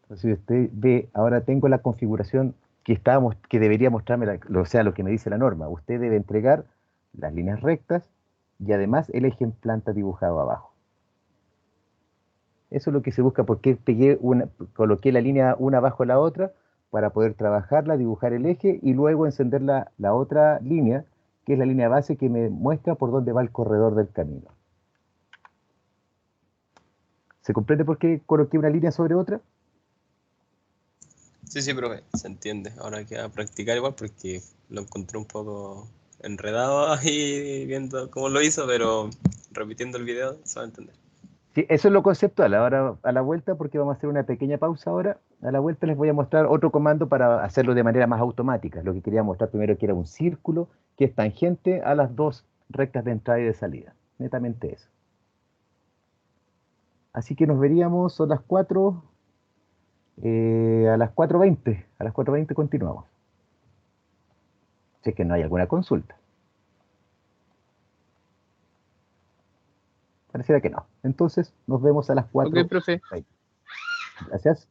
Entonces si usted ve, ahora tengo la configuración que debería mostrarme, o sea, lo que me dice la norma. Usted debe entregar las líneas rectas y además el eje en planta dibujado abajo. Eso es lo que se busca porque coloqué la línea una bajo la otra para poder trabajarla, dibujar el eje y luego encender la otra línea, que es la línea base que me muestra por dónde va el corredor del camino. ¿Se comprende por qué coloqué una línea sobre otra? Sí, profe, se entiende. Ahora queda practicar igual porque lo encontré un poco enredado ahí viendo cómo lo hizo, pero repitiendo el video se va a entender. Sí, eso es lo conceptual. Ahora a la vuelta, porque vamos a hacer una pequeña pausa ahora, a la vuelta les voy a mostrar otro comando para hacerlo de manera más automática. Lo que quería mostrar primero que era un círculo que es tangente a las dos rectas de entrada y de salida. Netamente eso. Así que nos veríamos, son las 4, a las 4:20. A las 4:20 continuamos. Si es que no hay alguna consulta. Pareciera que no. Entonces, nos vemos a las 4:20. Ok, profe. Gracias.